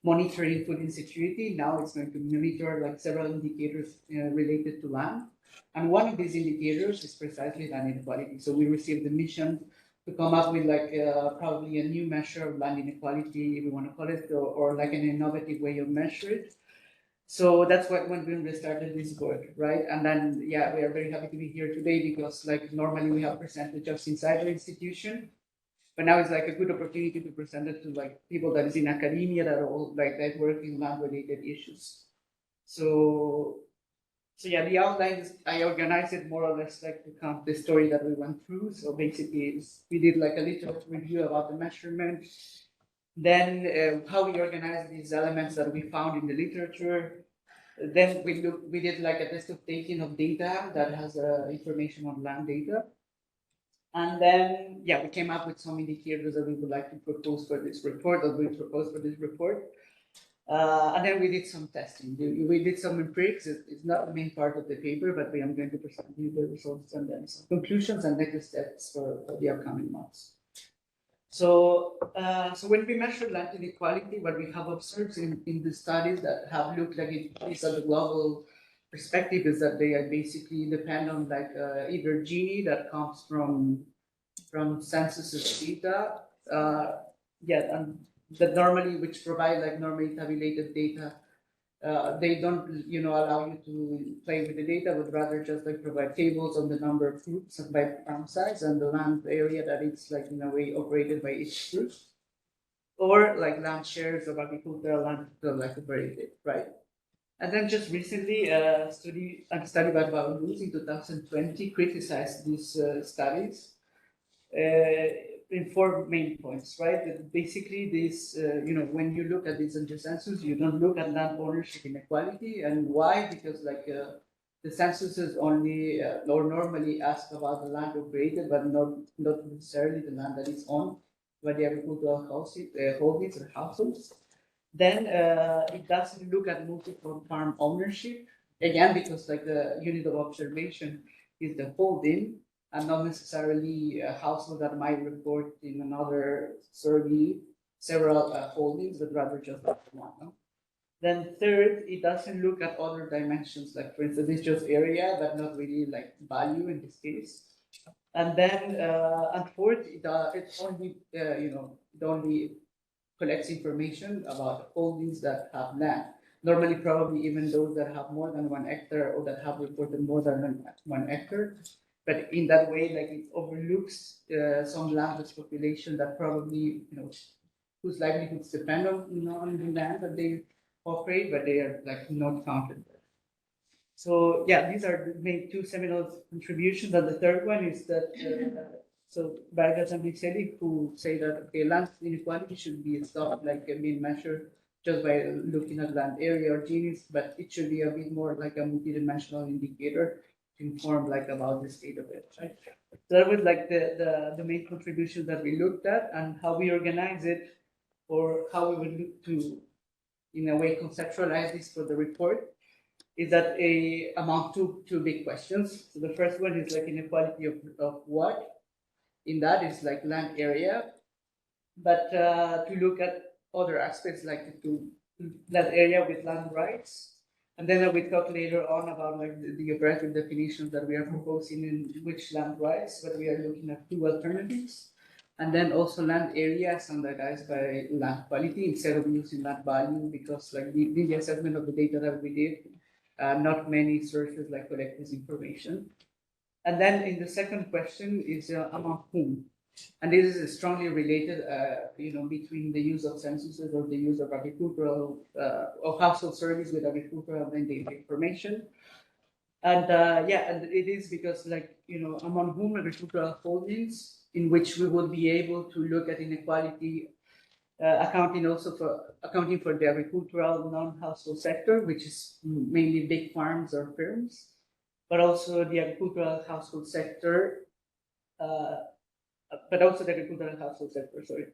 monitoring food insecurity. Now it's going to monitor several indicators related to land, and one of these indicators is precisely land inequality. So we received the mission to come up with probably a new measure of land inequality, if we want to call it, or an innovative way of measuring it. So that's when we started this work, right? And then, we are very happy to be here today because normally we have presented just inside the institution, but now it's a good opportunity to present it to people that is in academia that are all that work in land related issues. So the outline is, I organized it more or less to count the story that we went through. So basically we did a little review about the measurement. Then how we organize these elements that we found in the literature. Then we did a test of taking of data that has information on land data. And then, we came up with some indicators that we would like to propose for this report, and then we did some testing. We did some empirics. It's not the main part of the paper, but I'm going to present you the results and then some conclusions and next steps for the upcoming months. So when we measure land inequality, what we have observed in the studies that have looked at the global perspective is that they basically depend on either Gini that comes from census data, and that normally which provide normally tabulated data. They don't allow you to play with the data, but rather just provide tables on the number of groups and by farm size and the land area that it's in a way operated by each group, or land shares of agricultural land operated, right? And then just recently, a study by Bauluz in 2020 criticized these studies in 4 main points, right? That basically, this, when you look at this under census, you don't look at land ownership inequality, and why? Because the censuses only or normally ask about the land operated, but not necessarily the land that is owned by the agricultural holdings or households. Then it doesn't look at multiple farm ownership, again, because the unit of observation is the holding and not necessarily a household that might report in another survey several holdings, but rather just one. No? Then third, it doesn't look at other dimensions, like for instance, it's just area, but not really like value in this case. And then, and fourth, it only, it only collects information about holdings that have land. Normally, probably even those that have more than 1 hectare or that have reported more than 1 hectare. But in that way, like it overlooks some landless population that probably, whose livelihoods depend on the land that they operate, but they are like not counted there. So yeah, these are the main two seminal contributions. And the third one is that so Vargas and Viceli, who say that okay, land inequality should be stopped, like being measured just by looking at land area or genius, but it should be a bit more like a multidimensional indicator to inform like about the state of it, right? So that was like the main contributions that we looked at and how we organize it, or how we would look to, in a way, conceptualize this for the report, is that among two big questions. So the first one is like inequality of what? In that is like land area, but to look at other aspects like to that area with land rights. And then we talk later on about like the operative definitions that we are proposing in which land rights, but we are looking at two alternatives. And then also land area standardized by land quality instead of using land value, because like the assessment of the data that we did, not many sources like collect this information. And then in the second question is among whom? And this is strongly related, between the use of censuses or the use of agricultural or household surveys with agricultural and data information. And and it is because among whom agricultural holdings in which we would be able to look at inequality, accounting for the agricultural non-household sector, which is mainly big farms or firms, but also the agricultural household sector, sorry.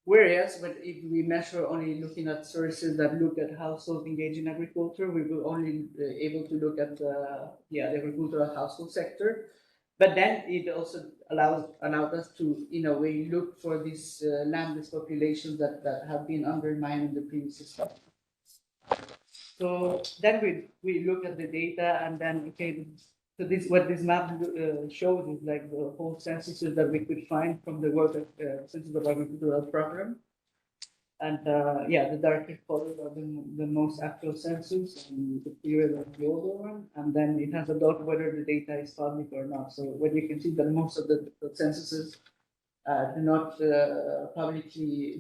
Whereas, but if we measure only looking at sources that look at households engaged in agriculture, we will only able to look at the agricultural household sector. But then it also allowed us to, in a way, look for these landless populations that have been undermined in the previous system. So then we look at the data, and then so what this map shows is like the whole censuses that we could find from the work of Census of Agricultural Program. And the darker colors are the most actual census, and the clearer are the older one. And then it has a dot whether the data is public or not. So what you can see that most of the censuses do not publish the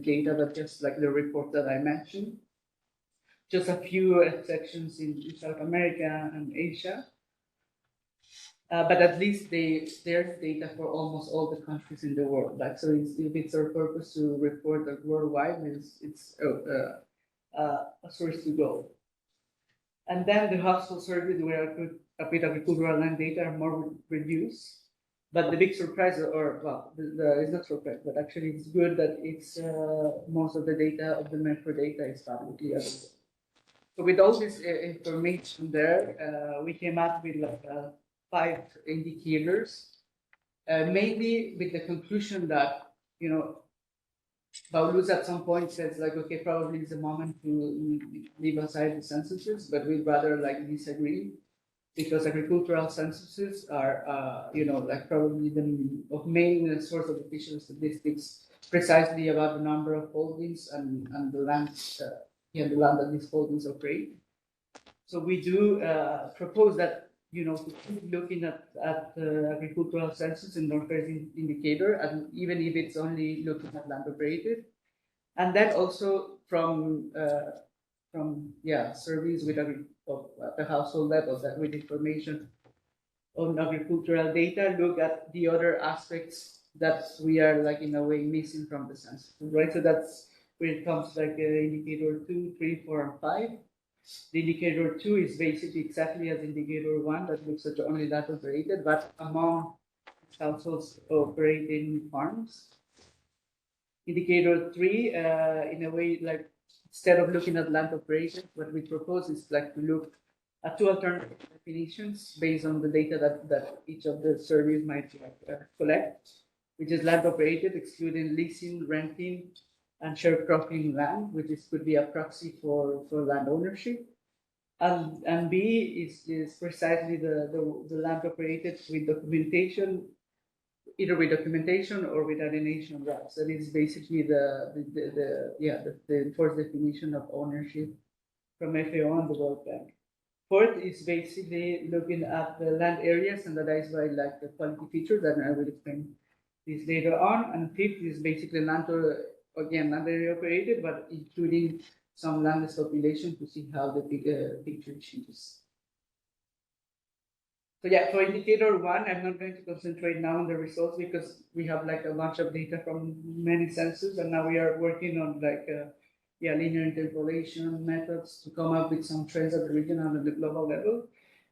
data, but just like the report that I mentioned. Just a few sections in South America and Asia. But at least there's data for almost all the countries in the world. Like, so if it's our purpose to report that worldwide, it's a source to go. And then the household surveys where with agricultural land data are more reduced. But the big surprise, it's not surprise, but actually it's good that it's most of the data of the macro data is publicly available. So with all this information there, we came up with like 5 indicators, mainly with the conclusion that, Paulus at some point says like, okay, probably it's a moment to leave aside the censuses, but we'd rather like disagree, because agricultural censuses are, like probably the main source of official statistics, precisely about the number of holdings and the land. The land that these holdings operate. So we do propose that, to keep looking at agricultural census in our first indicator, and even if it's only looking at land operated, and then also from surveys with the household level that with information on agricultural data, look at the other aspects that we are like in a way missing from the census, right? So that's where it comes like indicator 2, 3, 4, and 5. The indicator 2 is basically exactly as indicator 1 that looks at only that operated, but among households operating farms. Indicator 3, in a way, like instead of looking at land operated, what we propose is like to look at 2 alternative definitions based on the data that each of the surveys might collect, which is land operated, excluding leasing, renting, and sharecropping land, which could be a proxy for land ownership. And B is precisely the land operated with documentation, either with documentation or with alienation rights. That is basically the enforced definition of ownership from FAO and the World Bank. Fourth is basically looking at the land area standardized by like the quality features, and I will explain this later on. And fifth is basically land area operated, but including some landless population to see how the picture changes. So yeah, for indicator one, I'm not going to concentrate now on the results because we have like a bunch of data from many sensors, and now we are working on like linear interpolation methods to come up with some trends at the regional and the global level.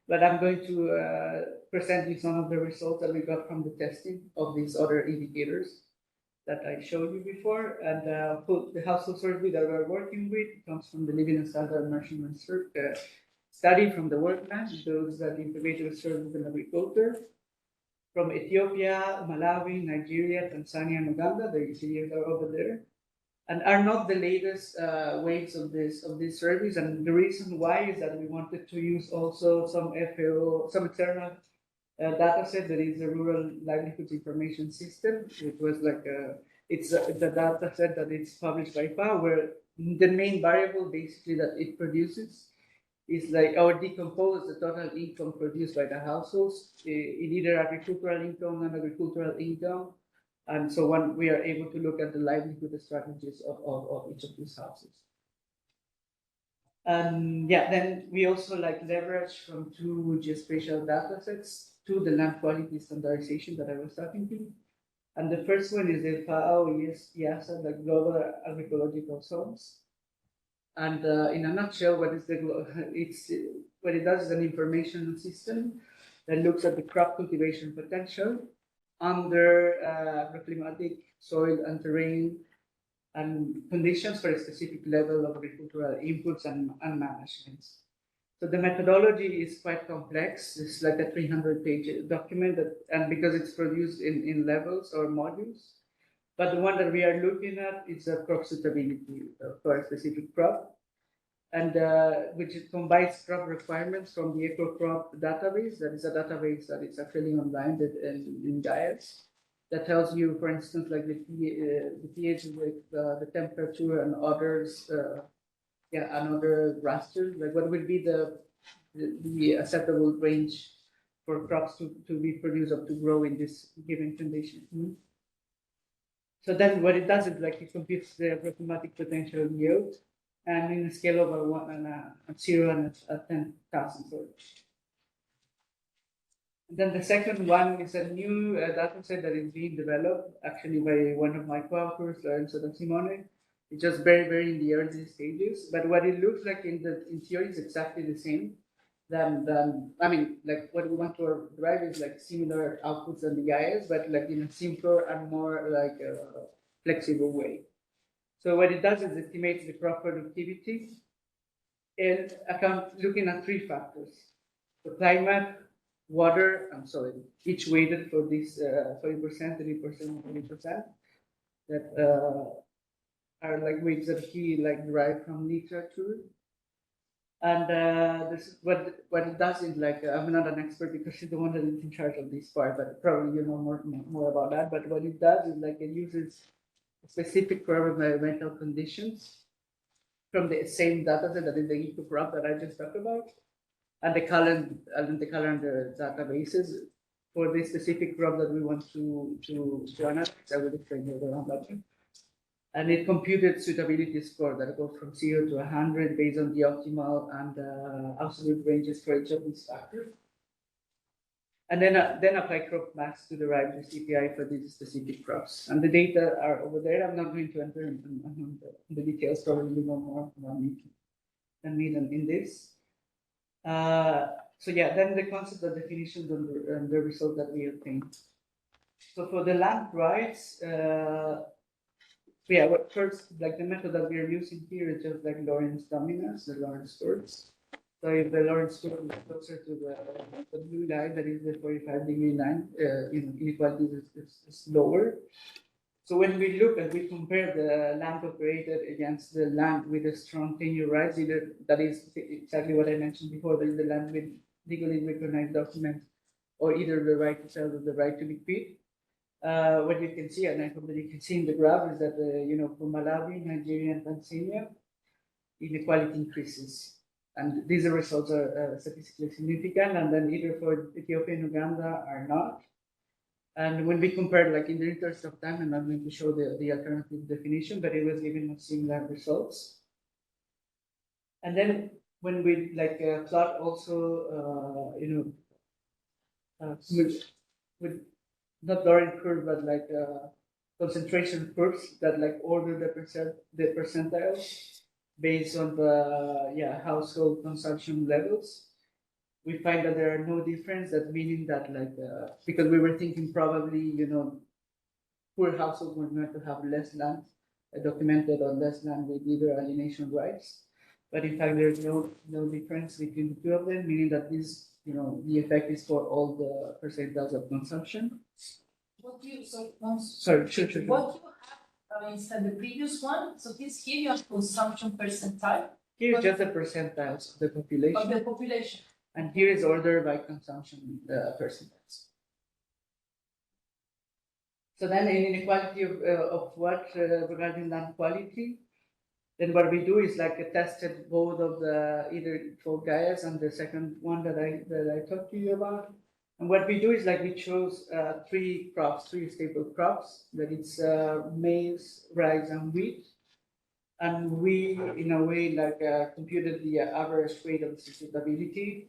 But I'm going to present you some of the results that we got from the testing of these other indicators that I showed you before. And the household survey that we're working with comes from the Living and Standard Measurement study from the World Bank, those that integrated service and agriculture. From Ethiopia, Malawi, Nigeria, Tanzania, and Uganda, the ECDs are over there, and are not the latest waves of this service. And the reason why is that we wanted to use also some FAO, some external data set that is the Rural Livelihoods Information System. It was like it's the data set that is published by FAO, where the main variable basically that it produces is like our decompose the total income produced by the households in either agricultural income and agricultural income. And so when we are able to look at the livelihood strategies of each of these houses. And yeah, then we also like leverage from two geospatial data sets to the land quality standardization that I was talking to. And the first one is the FAO EASA, the Global Agricological Zones. And in a nutshell, what it does is an information system that looks at the crop cultivation potential under agro-climatic, soil and terrain and conditions for a specific level of agricultural inputs and management. So the methodology is quite complex. It's like a 300-page document, and because it's produced in levels or modules. But the one that we are looking at is a crop suitability for a specific crop, and which combines crop requirements from the EcoCrop database. That is a database that is actually online in GIS that tells you, for instance, like the pH with the temperature and others, and other rasters. Like what will be the acceptable range for crops to be produced or to grow in this given condition. So then what it does is like it computes the automatic potential yield and in a scale of a 0 and a 10,000. Then the second one is a new data set that is being developed actually by one of my co-authors, Lorenzo da Simone. It's just very, very in the early stages. But what it looks like in theory is exactly the same. I mean, like what we want to derive is like similar outputs than the GIS, but like in a simpler and more like flexible way. So what it does is it estimates the crop productivity and looking at three factors: the climate, water, and soil, each weighted for this 30%, 30%, 20%, that are like weights that he like derived from literature. And this what it does is like I'm not an expert because he's the one that is in charge of this part, but probably you know more about that. But what it does is like it uses specific crop environmental conditions from the same data set that is the EcoCrop that I just talked about, and the calendar databases for the specific crop that we want to analyze. I will explain later on that. And it computed suitability score that goes from 0 to 100 based on the optimal and absolute ranges for each of these factors. And then apply crop max to derive the CPI for these specific crops. And the data are over there. I'm not going to enter in the details, probably you know more about me than me in this. So yeah, then the concept of definitions and the result that we obtained. So for the land rights, first, like the method that we are using here is just like Lorentz dominance, the Lorentz curves. So if the Lorentz curve is closer to the blue line, that is the 45-degree line, inequality is lower. So when we look and we compare the land operated against the land with a strong tenure rights, either that is exactly what I mentioned before, that is the land with legally recognized documents, or either the right to sell or the right to bequeath. What you can see, and I hope that you can see in the graph, is that for Malawi, Nigeria, and Tanzania, inequality increases, and these results are statistically significant. And then either for Ethiopia and Uganda are not. And when we compared, like in the interest of time, and I'm going to show the alternative definition, but it was giving us similar results. And then when we plot also, with not Laurent curve, but concentration curves that order the percentiles based on the household consumption levels. We find that there are no difference. That meaning that because we were thinking probably poor households were going to have less land documented or less land with either alienation rights, but in fact there's no difference between the two of them, meaning that this the effect is for all the percentiles of consumption. What do you, Sorry, sure. What you have instead the previous one, so this here you have consumption percentile. Here is just the percentiles of the population. Of the population. And here is ordered by consumption percentiles. So then an inequality of what regarding land quality, then what we do is tested both of the either for Gaia's and the second one that I talked to you about. And what we do is we chose three staple crops, that it's maize, rice, and wheat. And we, in a way, computed the average rate of sustainability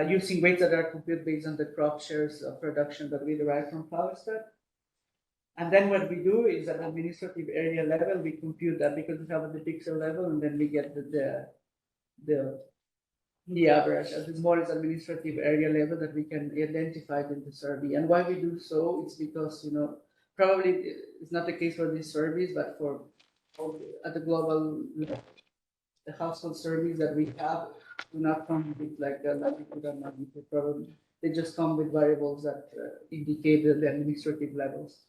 using weights that are computed based on the crop shares of production that we derive from Palestine. And then what we do is at administrative area level, we compute that because we have at the pixel level, and then we get the average at the smallest administrative area level that we can identify in the survey. And why we do so, it's because, probably it's not the case for these surveys, but for at the global level, the household surveys that we have do not come with latitude and longitude, probably. They just come with variables that indicate the administrative levels.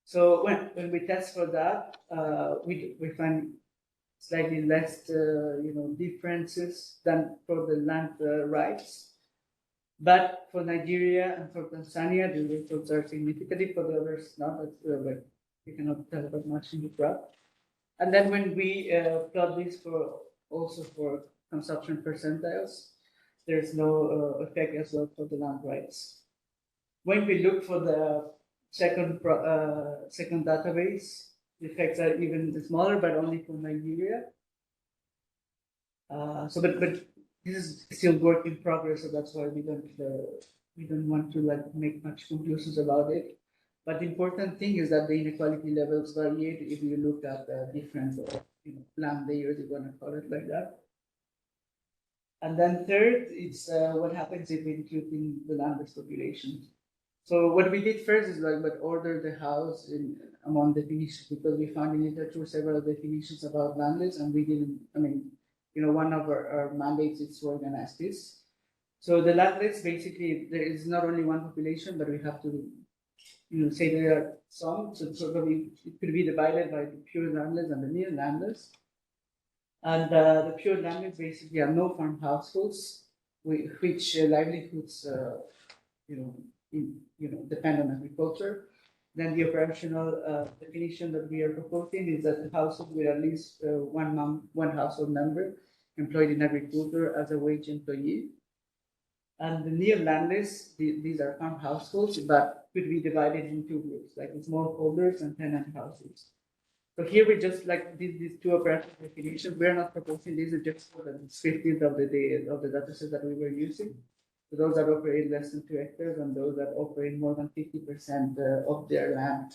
So when we test for that, we find slightly less, differences than for the land rights. But for Nigeria and for Tanzania, the results are significantly. For the others, not. You cannot tell that much in the graph. And then when we plot this also for consumption percentiles, there's no effect as well for the land rights. When we look for the second database, the effects are even smaller, but only for Nigeria. But this is still work in progress, so that's why we don't want to make much conclusions about it. But the important thing is that the inequality levels vary if you look at different land layers, you want to call it like that. And then third, it's what happens if we include in the landless population. So what we did first is order the house among definitions, because we found in literature several definitions about landless, and we didn't. One of our mandates is to organize this. So the landless, basically, there is not only one population, but we have to say there are some. So it could be divided by the pure landless and the near landless. And the pure landless basically are no farm households, which livelihoods depend on agriculture. Then the operational definition that we are proposing is that the household with at least one household member employed in agriculture as a wage employee. And the near landless, these are farm households, but could be divided in two groups, like smallholders and tenant houses. So here we just these two operational definitions. We are not proposing these; are just for the descriptive of the dataset that we were using. So those that operate less than 2 hectares and those that operate more than 50% of their land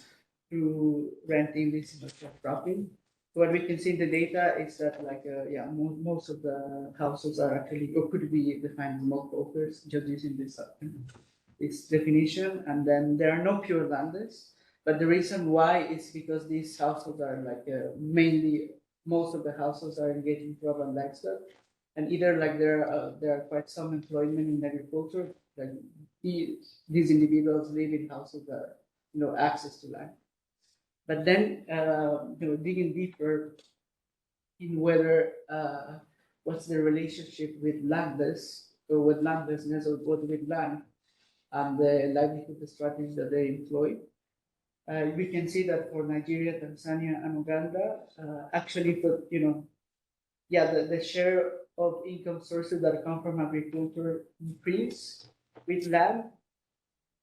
through renting, leasing, or cropping. So what we can see in the data is that most of the households are actually, or could be defined as smallholders, just using this definition. And then there are no pure landless, but the reason why is because these households are mainly, most of the households are engaged in crop and livestock. And either there are quite some employment in agriculture, these individuals live in houses that access to land. But then, digging deeper in whether what's the relationship with landless or with landlessness or with land and the livelihood strategies that they employ. We can see that for Nigeria, Tanzania, and Uganda, actually, the share of income sources that come from agriculture increase with land,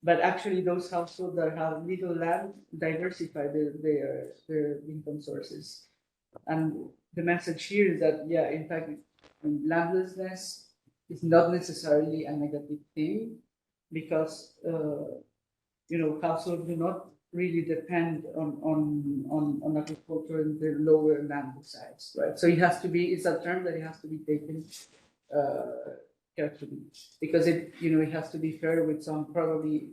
but actually those households that have little land diversify their income sources. And the message here is that, yeah, in fact, landlessness is not necessarily a negative thing because, households do not really depend on agriculture in the lower land size, right? So it's a term that it has to be taken carefully because it has to be fair with some probably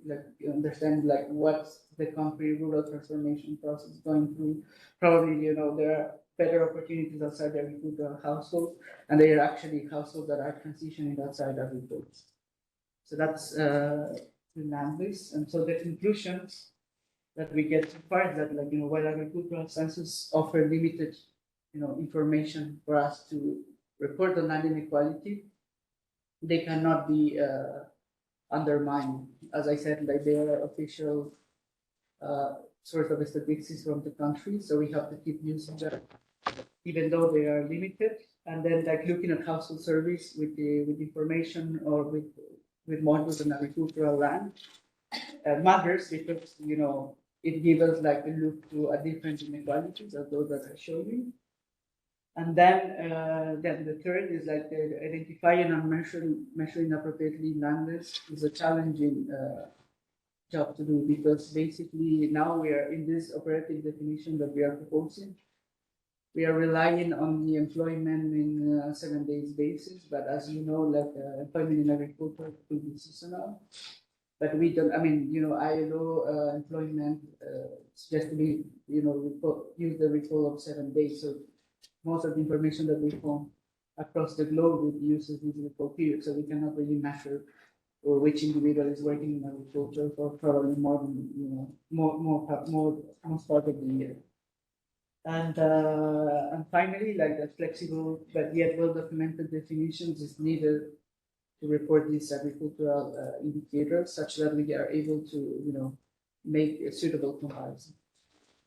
understand what's the country rural transformation process going through. Probably, there are better opportunities outside the agricultural household, and there are actually households that are transitioning outside agriculture. So that's the land base. And so the conclusions that we get so far is that, while agricultural census offer limited, information for us to report on land inequality, they cannot be undermined. As I said, they are official source of statistics from the country, so we have to keep using them, even though they are limited. And then, looking at household surveys with information or with models on agricultural land matters because it gives us a look to a different inequalities as those that I showed you. And then the third is identifying and measuring appropriately landless is a challenging job to do because basically now we are in this operative definition that we are proposing. We are relying on the employment in 7 days basis, but as you know, employment in agriculture could be seasonal. But we don't, ILO employment just to be, use the recall of 7 days. So most of the information that we found across the globe uses this recall period. So we cannot really measure or which individual is working in agriculture for probably more than, most part of the year. And finally, the flexible but yet well-documented definitions is needed to report these agricultural indicators such that we are able to, make a suitable comparison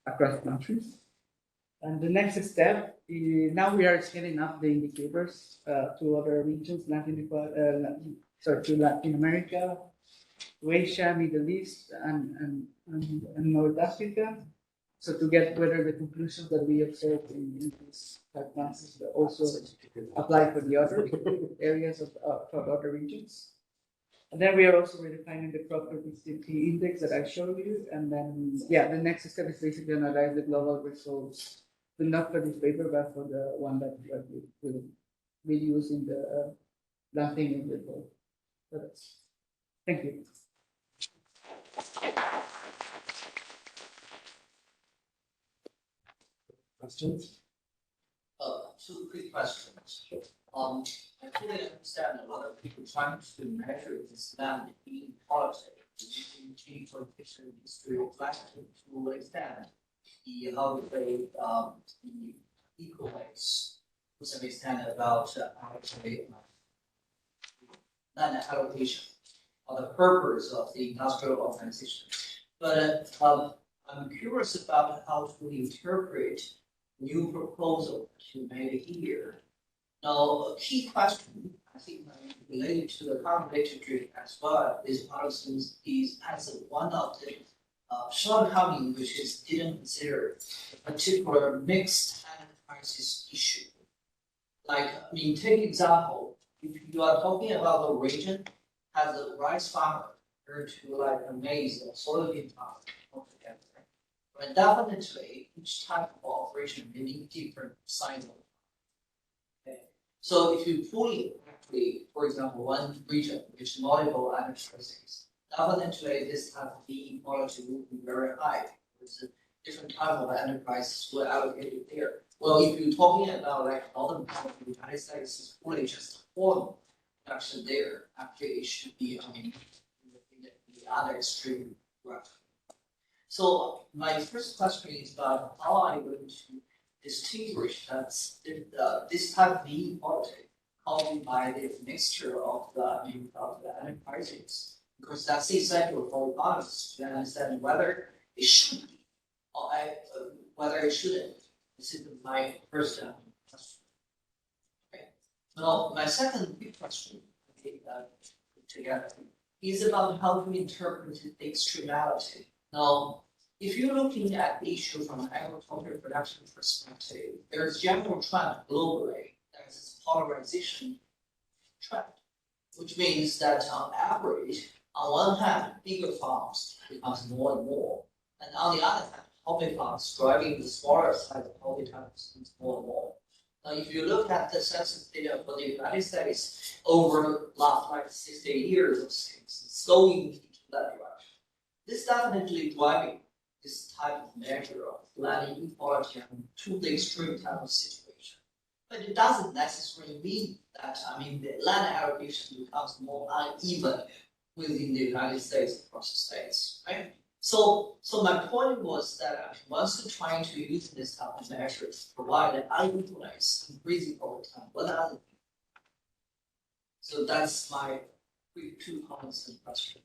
across countries. And the next step, now we are scaling up the indicators to other regions, to Latin America, to Asia, Middle East, and North Africa. So to get whether the conclusions that we observed in these 5 months also apply for the other areas for other regions. And then we are also redefining the crop productivity index that I showed you. And then, the next step is basically analyze the global results, but not for this paper, but for the one that we use in the planting report. Thank you. Questions? 2 quick questions. I fully understand a lot of people trying to measure this land inequality using Gini coefficient history of land to extend the equalize to some extent about land allocation or the purpose of the industrial organization. But I'm curious about how to interpret new proposal to made here. Now, a key question, I think, related to the current literature as well, is policies as one of the shortcomings, which is didn't consider a particular mixed enterprises issue. Take example, if you are talking about the region has a rice farmer compared to a maize or soybean farmer altogether. But definitely, each type of operation may need different size of. Okay. So if you fully actually, for example, one region which multiple enterprises, definitely this type of inequality will be very high. There's a different type of enterprises were allocated there. Well, if you're talking about northern part of the United States is fully just formal production there, actually it should be in the other extreme graph. So my first question is about how I'm going to distinguish that this type of inequality caused by the mixture of the enterprises, because that's essential for us to understand whether it should be or whether it shouldn't. This is my first question. Okay. Now, my second big question together is about how to interpret the externality. Now, if you're looking at the issue from an agricultural production perspective, there's general trend globally. There's this polarization trend, which means that on average, on one hand, bigger farms becomes more and more, and on the other hand, hobby farms driving the smaller size of hobby farms more and more. Now, if you look at the census data for the United States over last 60 years of things, it's going into that direction. This definitely driving this type of measure of land inequality to the extreme type of situation. But it doesn't necessarily mean that, the land allocation becomes more uneven within the United States across the states, right? So my point was that once you're trying to use this type of measures to provide an unequalized increasing over time, what are the things? So that's my quick 2 comments and question.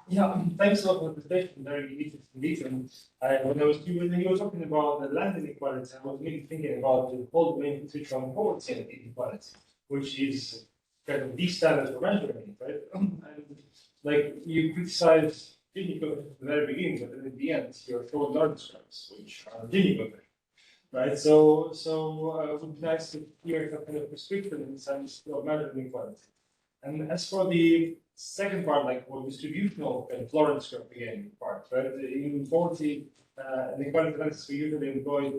Yeah, thanks a lot for the presentation. Very interesting. When you were talking about the land inequality, I was really thinking about the whole domain nutritional poverty and inequality, which is kind of the standard for measuring it, right? And like you criticize Gini at the very beginning, but then at the end you're showing large scraps, which are Gini, right? So it would be nice to hear that kind of prescription in the sense of measuring inequality. And as for the second part, like for distributional kind of Lorentz curve again part, right? In poverty, inequality analysis, we usually employ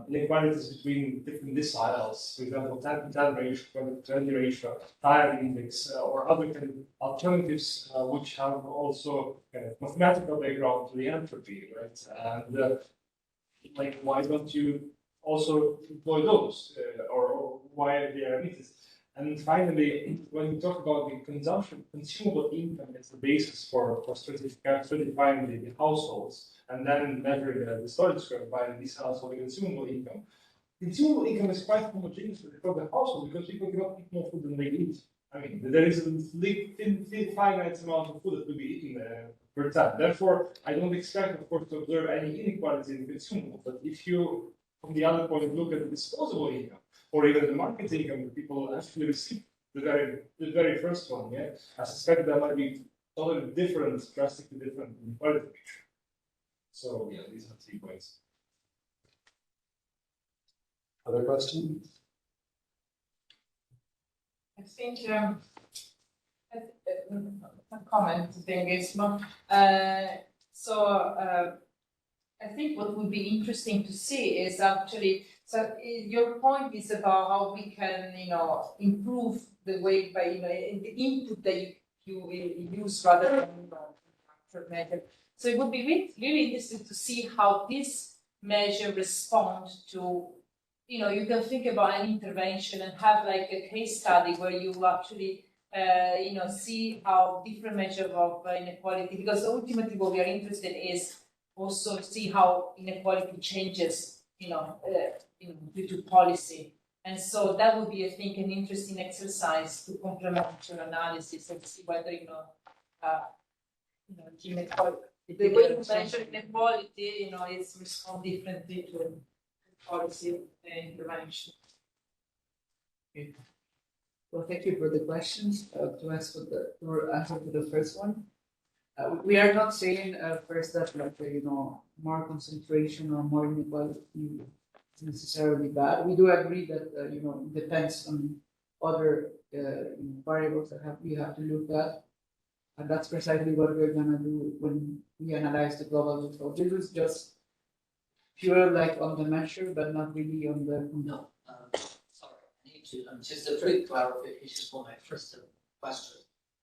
inequalities between different deciles, for example, 10 ratio, 20 ratio, tire index, or other kind of alternatives which have also kind of mathematical background to the entropy, right? And like, why don't you also employ those, or why they are needed? And finally, when we talk about the consumable income as the basis for stratifying the households, and then measuring the storage curve by this household consumable income. Consumable income is quite homogeneous for the household because people cannot eat more food than they eat. There is a finite amount of food that will be eaten per time. Therefore, I don't expect, of course, to observe any inequality in consumable. But if you, from the other point, look at the disposable income, or even the market income that people actually receive, the very first one, yeah, I suspect that might be totally different, drastically different inequality picture. So yeah, these are 3 points. Other questions? I think a comment thing is I think what would be interesting to see is actually, so your point is about how we can, improve the way by, the input that you will use rather than measure. So it would be really interesting to see how this measure responds to, you can think about an intervention and have like a case study where you actually, see how different measures of inequality, because ultimately what we are interested in is also see how inequality changes, due to policy. And so that would be, I think, an interesting exercise to complement your analysis and see whether, the way you measure inequality, it's respond differently to policy intervention. Okay. Well, thank you for the questions. To answer to the first one, we are not saying first that more concentration or more inequality is necessarily bad. We do agree that it depends on other variables that we have to look at, and that's precisely what we're gonna do when we analyze the global result. This is just pure like on the measure, but not really on the. No, sorry, I need to just a quick clarification for my first question.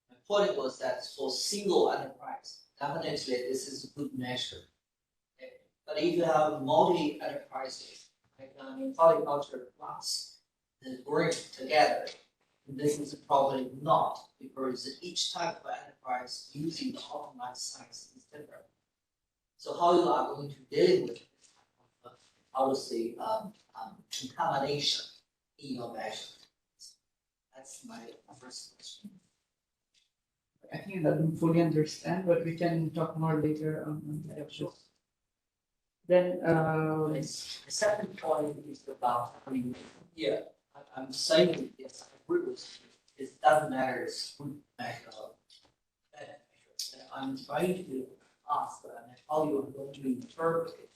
My point was that for single enterprise, definitely this is a good measure. Okay? But if you have multi enterprises, like horticulture class, work together, this is probably not, because each type of enterprise using the optimized size is different. So how you are going to deal with this, I would say, contamination in your measure? That's my first question. I think I don't fully understand, but we can talk more later on that. Sure. Then, The second point is about, I mean, yeah, I'm saying, yes, I agree with you. It doesn't matter, it's good measure. I'm trying to ask how you're going to interpret it.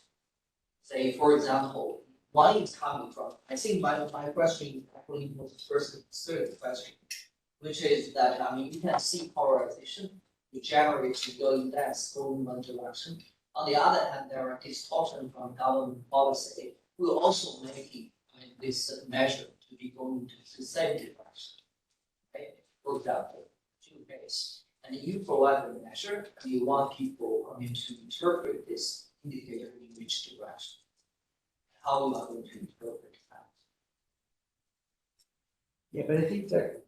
Say, for example, one is coming from, I think my question actually was the first third question, which is that, I mean, you can see polarization, you generate your index going one direction. On the other hand, there are distortion from government policy. We're also making, I mean, this measure to be going to the same direction. Okay? For example, two ways. And you provide the measure, and you want people, I mean, to interpret this indicator in which direction. How you are going to interpret that? yeah, but I think that,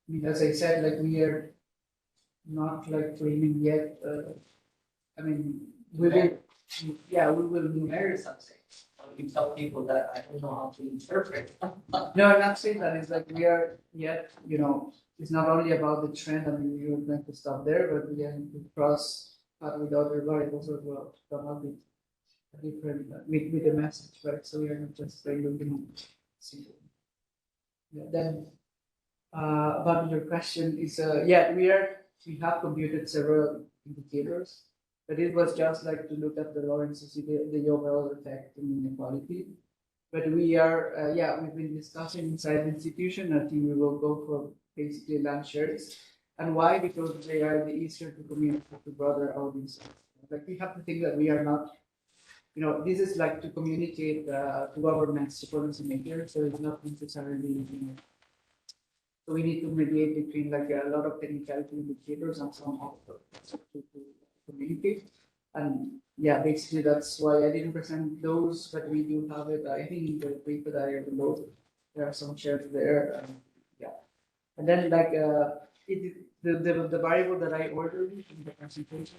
I mean, as I said, like we are not like claiming yet. I mean, we will, yeah, we will do. There is something. You tell people that I don't know how to interpret. No, I'm not saying that. It's like we are yet, you know, it's not only about the trend. I mean, we are going to stop there, but we are going to cross with other variables as well to come up with a different, with the message, right? So we are not just looking simple. Yeah, then, about your question is, yeah, we have computed several indicators, but it was just like to look at the Lorentz, the overall effect in inequality. But we are, yeah, we've been discussing inside the institution. I think we will go for basically land shares. And why? Because they are the easier to communicate to broader audiences. Like we have to think that we are not, you know, this is like to communicate to governments, to policymakers, so it's not necessarily, you know, so we need to mediate between like a lot of technicality indicators and somehow to communicate. And yeah, basically that's why I didn't present those, but we do have it. I think in the paper that I below, there are some shares there. Yeah, and then like the variable that I ordered in the presentation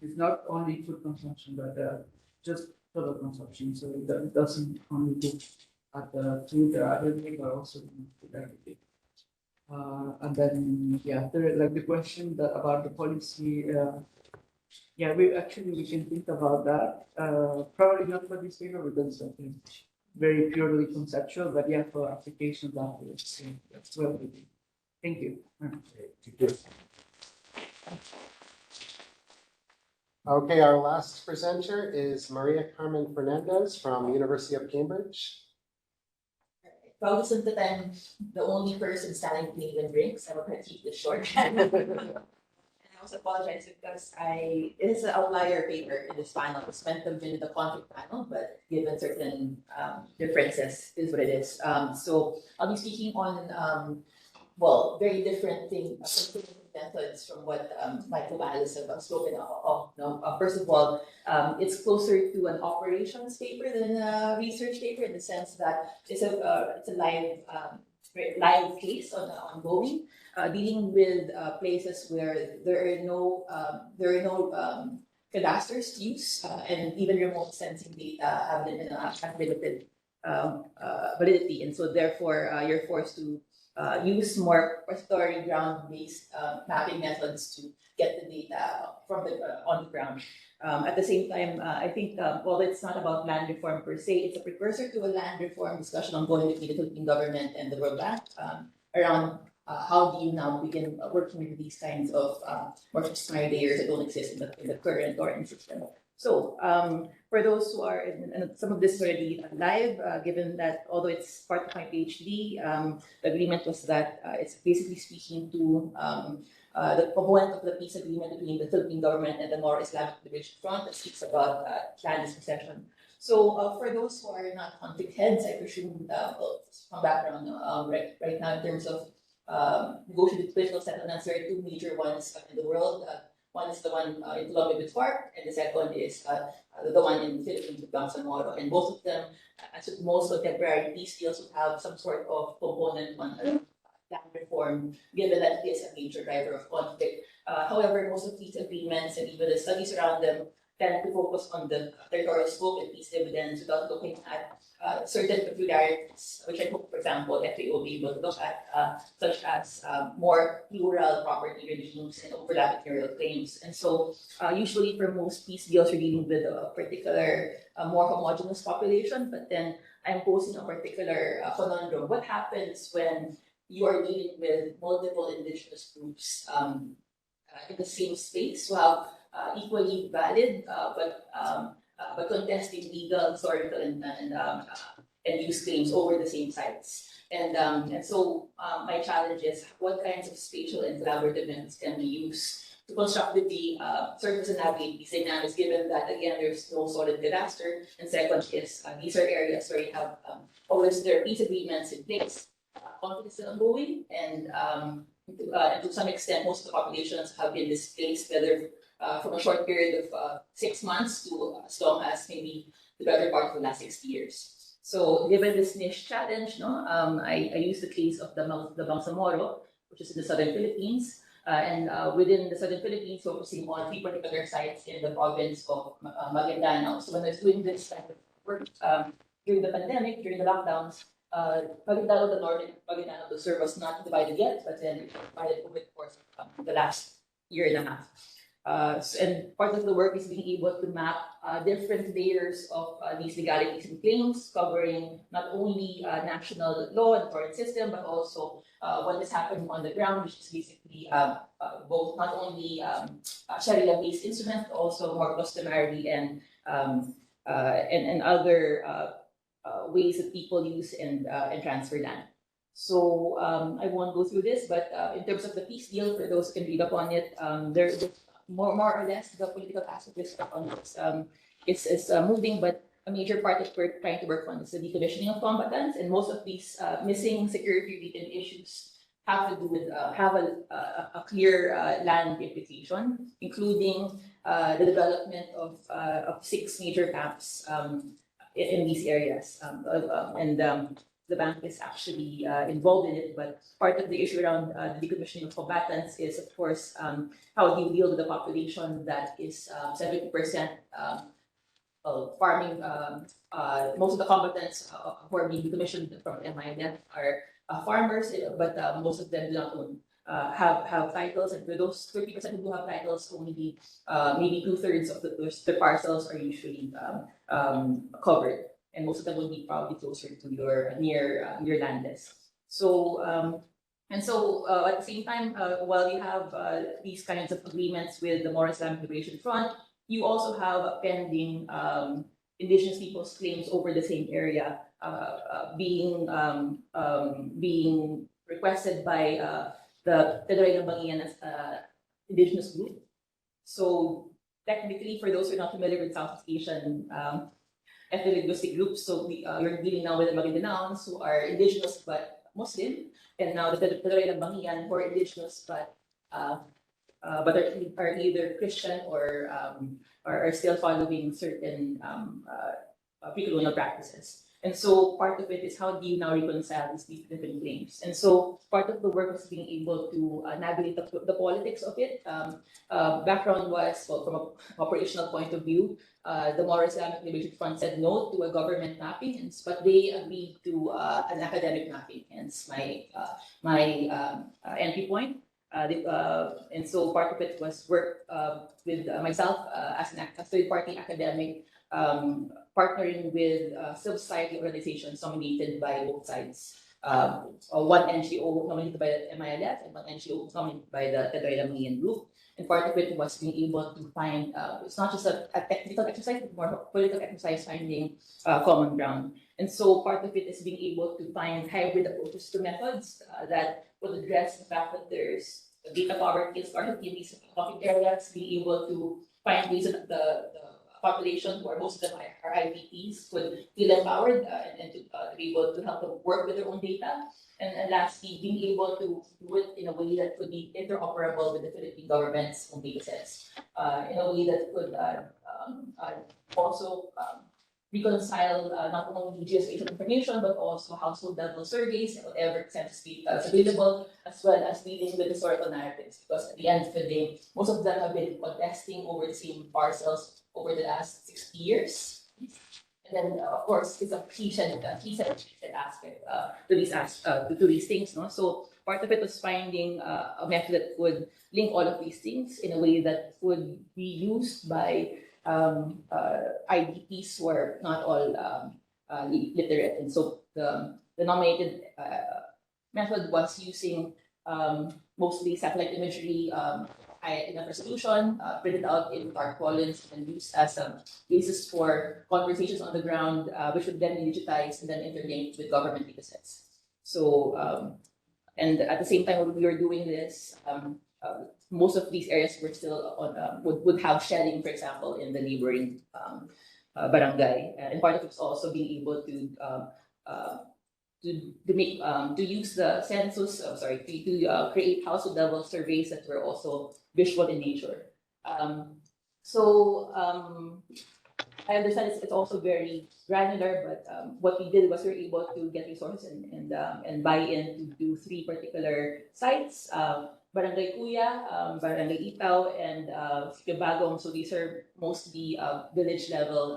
is not only food consumption, but just total consumption. So it doesn't only look at the food or other thing, but also everything. And then yeah, there like the question that about the policy. Yeah, we can think about that. Probably not for this paper because I think very purely conceptual, but yeah, for applications afterwards. So that's well we do. Thank you. Okay, our last presenter is Maria Carmen Fernandez from University of Cambridge. Cognizant that I'm the only person standing between the drinks, I will try to keep this short. And I also apologize because it is an outlier paper in this panel. It's meant to have been the conflict panel, but given certain differences, is what it is. So I'll be speaking on well, very different things, methods from what my co-panelists have spoken of. First of all, it's closer to an operations paper than a research paper in the sense that it's a live case ongoing, dealing with places where there are no cadasters to use, and even remote sensing data have limited validity, and so therefore you're forced to use more repository ground-based mapping methods to get the data from on the ground. At the same time, I think while it's not about land reform per se, it's a precursor to a land reform discussion ongoing between the Philippine government and the World Bank around how do you now begin working with these kinds of more disciplinary layers that don't exist in the current governance system. So for those who are, and some of this is already live, given that although it's part of my PhD, the agreement was that it's basically speaking to the component of the peace agreement between the Philippine government and the more Islamic Liberation Front that speaks about land dispossession. So for those who are not conflict heads, I presume from background right now in terms of negotiated political settlements, there are two major ones in the world. One is the one in Colombia with FARC, and the second is the one in the Philippines with Bangsamoro. And both of them, as with most contemporary peace deals, would have some sort of component on land reform, given that it is a major driver of conflict. However, most of these agreements and even the studies around them tend to focus on the territorial scope and peace dividends without looking at certain peculiarities, which I hope, for example, FAO will be able to look at, such as more plural property regimes and overlapping aerial claims. And so, usually for most peace deals, you're dealing with a particular, more homogeneous population, but then I'm posing a particular conundrum. What happens when you are dealing with multiple indigenous groups in the same space who have equally valid but contesting legal, historical, and use claims over the same sites. And so my challenge is what kinds of spatial and collaborative methods can we use to constructively surface and navigate these dynamics, given that, again, there's no solid cadastre, and second is these are areas where you have always there are peace agreements in place, conflict is still ongoing, and to some extent, most of the populations have been displaced, whether from a short period of 6 months to as long as maybe the better part of the last 60 years. So given this niche challenge, I use the case of the Bangsamoro, which is in the southern Philippines, and within the southern Philippines, focusing on 3 particular sites in the province of Maguindanao. So when I was doing this type of work during the pandemic, during the lockdowns, Maguindanao, the northern Maguindanao, the serve was not divided yet, but then divided over the course of the last year and a half. And part of the work is being able to map different layers of these legalities and claims, covering not only national law and foreign system, but also what is happening on the ground, which is basically both not only Sharia-based instruments, but also more customary and other ways that people use and transfer land. So I won't go through this, but in terms of the peace deal, for those who can read up on it, there's more or less the political aspect on this is moving, but a major part that we're trying to work on is the decommissioning of combatants, and most of these missing security-related issues have to do with have a clear land implication, including the development of 6 major camps in these areas, the bank is actually involved in it, but part of the issue around the decommissioning of combatants is, of course, how do you deal with the population that is 70% farming. Most of the combatants who are being decommissioned from MINF are farmers, but most of them do not own, have titles, and for those 30% who do have titles, only maybe 2/3 of the parcels are usually covered, and most of them will be probably closer to your near landless. So at the same time, while you have these kinds of agreements with the More Islamic Liberation Front, you also have pending indigenous people's claims over the same area being requested by the Federal indigenous group. So technically, for those who are not familiar with Southeast Asian ethno-linguistic groups, so you're dealing now with the Magindanaons who are indigenous but Muslim, and now the Federal who are indigenous but are either Christian or are still following certain pre-colonial practices. And so part of it is how do you now reconcile these different claims? And so part of the work was being able to navigate the politics of it. Background was, well, from an operational point of view, the More Islamic Liberation Front said no to a government mapping, but they agreed to an academic mapping, hence my entry point. And so part of it was work with myself as a third-party academic, partnering with civil society organizations nominated by both sides. One NGO nominated by the MILF and one NGO nominated by the Federal Group. And part of it was being able to find, it's not just a technical exercise, but more of a political exercise finding common ground. And so part of it is being able to find hybrid approaches to methods that will address the fact that there's data poverty and scarcity in these conflict areas, being able to find ways that the population, who are most of them are IPPs, could feel empowered and to be able to help them work with their own data. And lastly, being able to do it in a way that could be interoperable with the Philippine government's own datasets, in a way that could also reconcile not only geospatial information but also household level surveys and whatever census data is available, as well as dealing with historical narratives. Because at the end of the day, most of them have been contesting over the same parcels over the last 60 years. And then, of course, it's a key set aspect to these things. No? So part of it was finding a method that would link all of these things in a way that would be used by IDPs who are not all literate. And so the nominated method was using mostly satellite imagery, high enough resolution, printed out in tarpaulins and used as a basis for conversations on the ground, which would then be digitized and then interlinked with government datasets. So, and at the same time when we were doing this, most of these areas were still on, would have shedding, for example, in the neighboring barangay. And part of it was also being able to use the census, to create household level surveys that were also visual in nature. I understand it's also very granular, but what we did was we were able to get resources and buy in to do 3 particular sites, Barangay Kuya, Barangay Itaw, and Bagong. So these are mostly village level,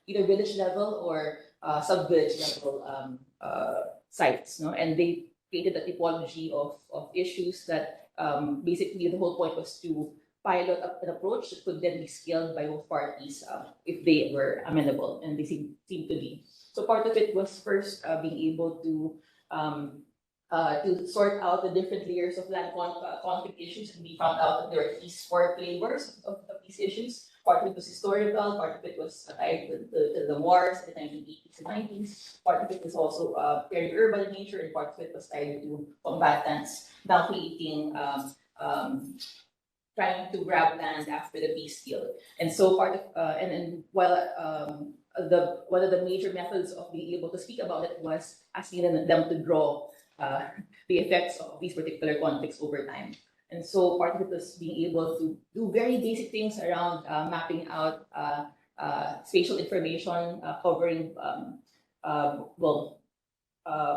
either village level or sub-village level sites. No? And they created a typology of issues that basically the whole point was to pilot an approach that could then be scaled by both parties if they were amenable, and they seem to be. So part of it was first being able to sort out the different layers of land conflict issues, and we found out that there were at least 4 flavors of these issues. Part of it was historical, part of it was tied to the wars in the 1980s and 90s, part of it was also very urban in nature, and part of it was tied to combatants now creating trying to grab land after the peace deal. And so part of and while one of the major methods of being able to speak about it was asking them to draw the effects of these particular conflicts over time. And so part of it was being able to do very basic things around mapping out spatial information, covering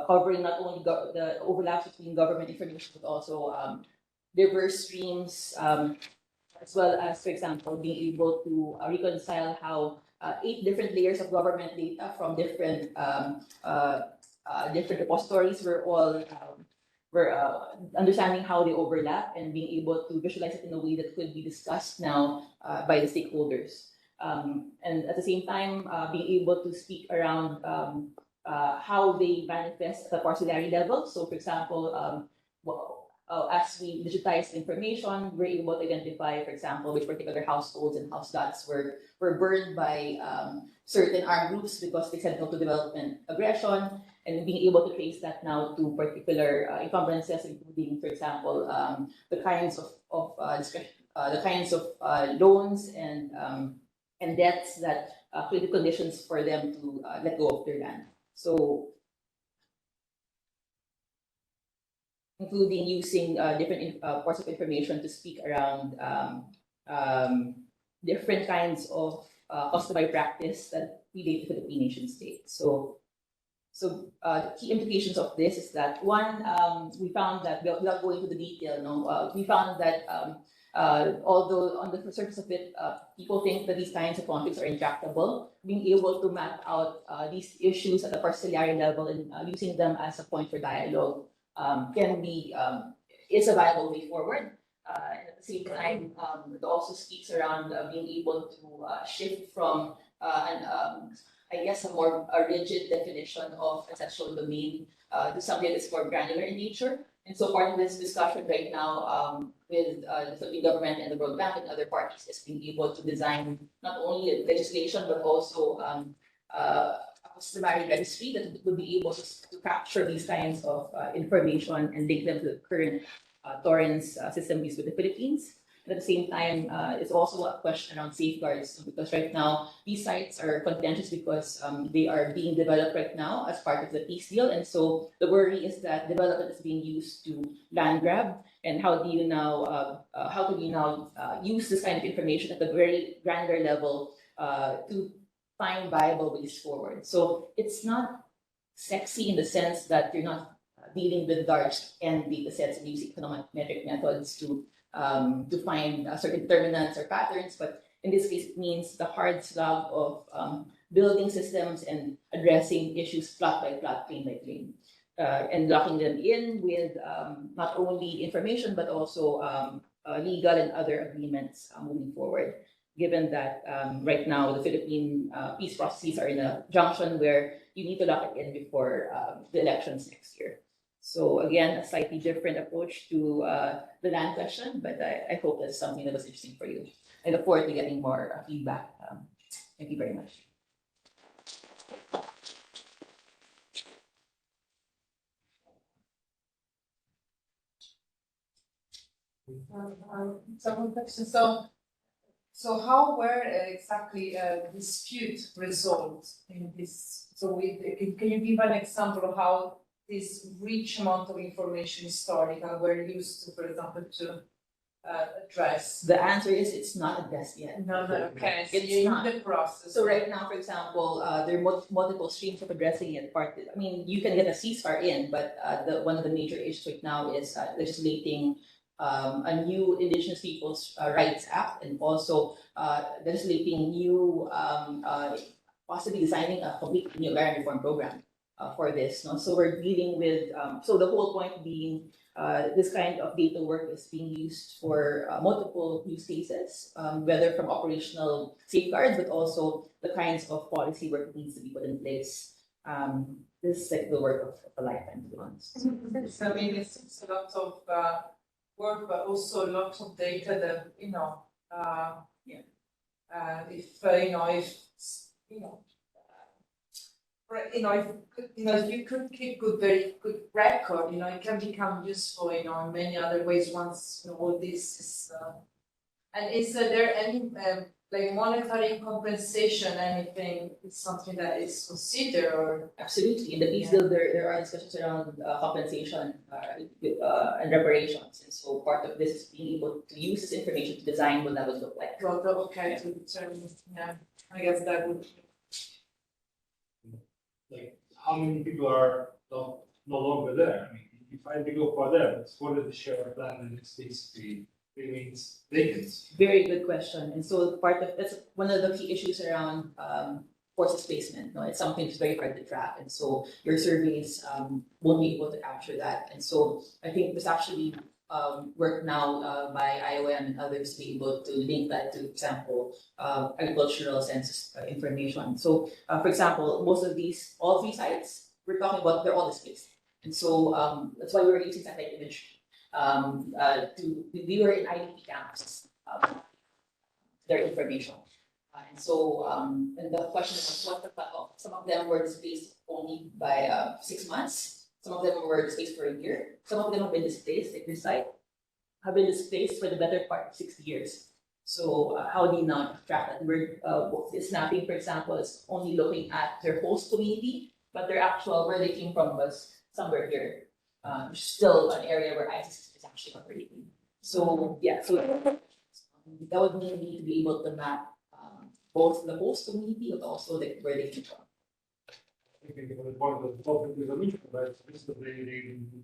covering not only the overlaps between government information, but also diverse streams, as well as, for example, being able to reconcile how 8 different layers of government data from different different repositories were understanding how they overlap and being able to visualize it in a way that could be discussed now by the stakeholders. And at the same time, being able to speak around how they manifest at the parcellary level. So, for example, as we digitize information, we're able to identify, for example, which particular households and house lots were burned by certain armed groups because they said no to development aggression, and being able to trace that now to particular encumbrances, including, for example, the kinds of loans and debts that created conditions for them to let go of their land. So, including using different parts of information to speak around different kinds of customary practice that relate to the Philippine nation state. So the key implications of this is that one, we found that without going into the detail, we found that although on the surface of it, people think that these kinds of conflicts are intractable, being able to map out these issues at the parcellary level and using them as a point for dialogue is a viable way forward. And at the same time, it also speaks around being able to shift from a rigid definition of ancestral domain to something that's more granular in nature. And so part of this discussion right now with the Philippine government and the World Bank and other parties is being able to design not only legislation but also a customary registry that would be able to capture these kinds of information and link them to the current torrents system used with the Philippines. And at the same time, it's also a question around safeguards, because right now these sites are contentious because they are being developed right now as part of the peace deal. And so the worry is that development is being used to land grab. And how do you now, use this kind of information at the very granular level to find viable ways forward. So it's not sexy in the sense that you're not dealing with large and data sets and use econometric methods to find certain determinants or patterns, but in this case, it means the hard slog of building systems and addressing issues plot by plot, plane by plane, and locking them in with not only information but also legal and other agreements moving forward. Given that right now the Philippine peace processes are in a junction where you need to lock it in before the elections next year. So again, a slightly different approach to the land question, but I hope that's something that was interesting for you. I look forward to getting more feedback. Thank you very much. Some question. So how were exactly dispute resolved in this? So can you give an example of how this rich amount of information historical were used to, for example, to address? The answer is it's not addressed yet. No, okay. So It's you're not. in the process. So right now, for example, there are multiple streams of addressing it. I mean, you can get a ceasefire in, but one of the major issues right now is legislating a new Indigenous Peoples' Rights Act, and also legislating new, possibly designing a complete new land reform program for this. No? So we're dealing with, so the whole point being this kind of data work is being used for multiple use cases, whether from operational safeguards, but also the kinds of policy work that needs to be put in place. This is like the work of a lifetime, to be honest. So I mean, it's a lot of work, but also a lot of data that if you could keep very good record, it can become useful, in many other ways once all this is. And is there any like monetary compensation? Anything is something that is considered, or absolutely in the peace deal there are discussions around compensation and reparations, and so part of this is being able to use this information to design what that would look like. Okay, to determine. Yeah, I guess that would. Like, how many people are no longer there? I mean, if 5 people are there, it's what is the share of land and it's basically remains vacant? Very good question. And so that's one of the key issues around forest displacement. It's something that's very hard to track, and so your surveys won't be able to capture that. And so I think there's actually work now by IOM and others to be able to link that to, for example, agricultural census information. So, for example, all 3 sites we're talking about, they're all displaced, and so that's why we were using satellite imagery. We were in IDP camps, their information. And so, and the question was what the cutoff. Some of them were displaced only by 6 months. Some of them were displaced for a year. Some of them have been displaced, like this site, have been displaced for the better part of 60 years. So how do you now track that? Snapping, for example, is only looking at their host community, but their actual, where they came from was somewhere here. Still an area where ISIS is actually operating. So yeah, so that would mean we need to be able to map both the host community but also where they came from. I think the point of the conflict resolution, but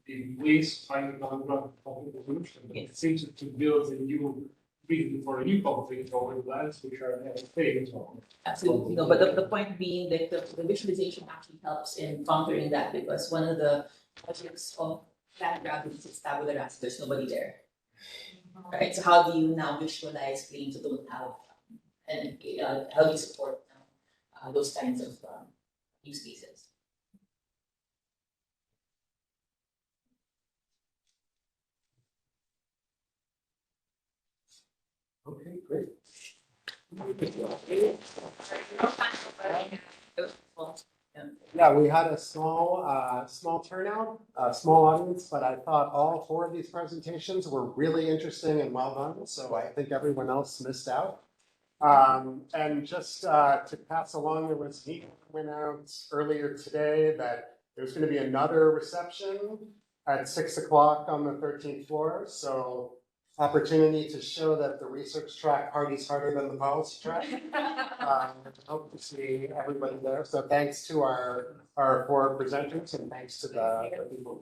the ways to find conflict resolution. It seems to build a new reason for a new conflict over lands which are fake. Absolutely, no. But the point being that the visualization actually helps in countering that, because one of the projects of land grabbing is tabula rasa. There's nobody there, right? So how do you now visualize claims that don't have, and how do you support those kinds of use cases? Okay, great. Yeah, we had a small turnout, a small audience, but I thought all 4 of these presentations were really interesting and well done. So I think everyone else missed out. And just to pass along, there was heat went out earlier today that there's going to be another reception at 6 o'clock on the 13th floor. So opportunity to show that the research track party's harder than the policy track. Hope to see everybody there. So thanks to our four presenters and thanks to the people.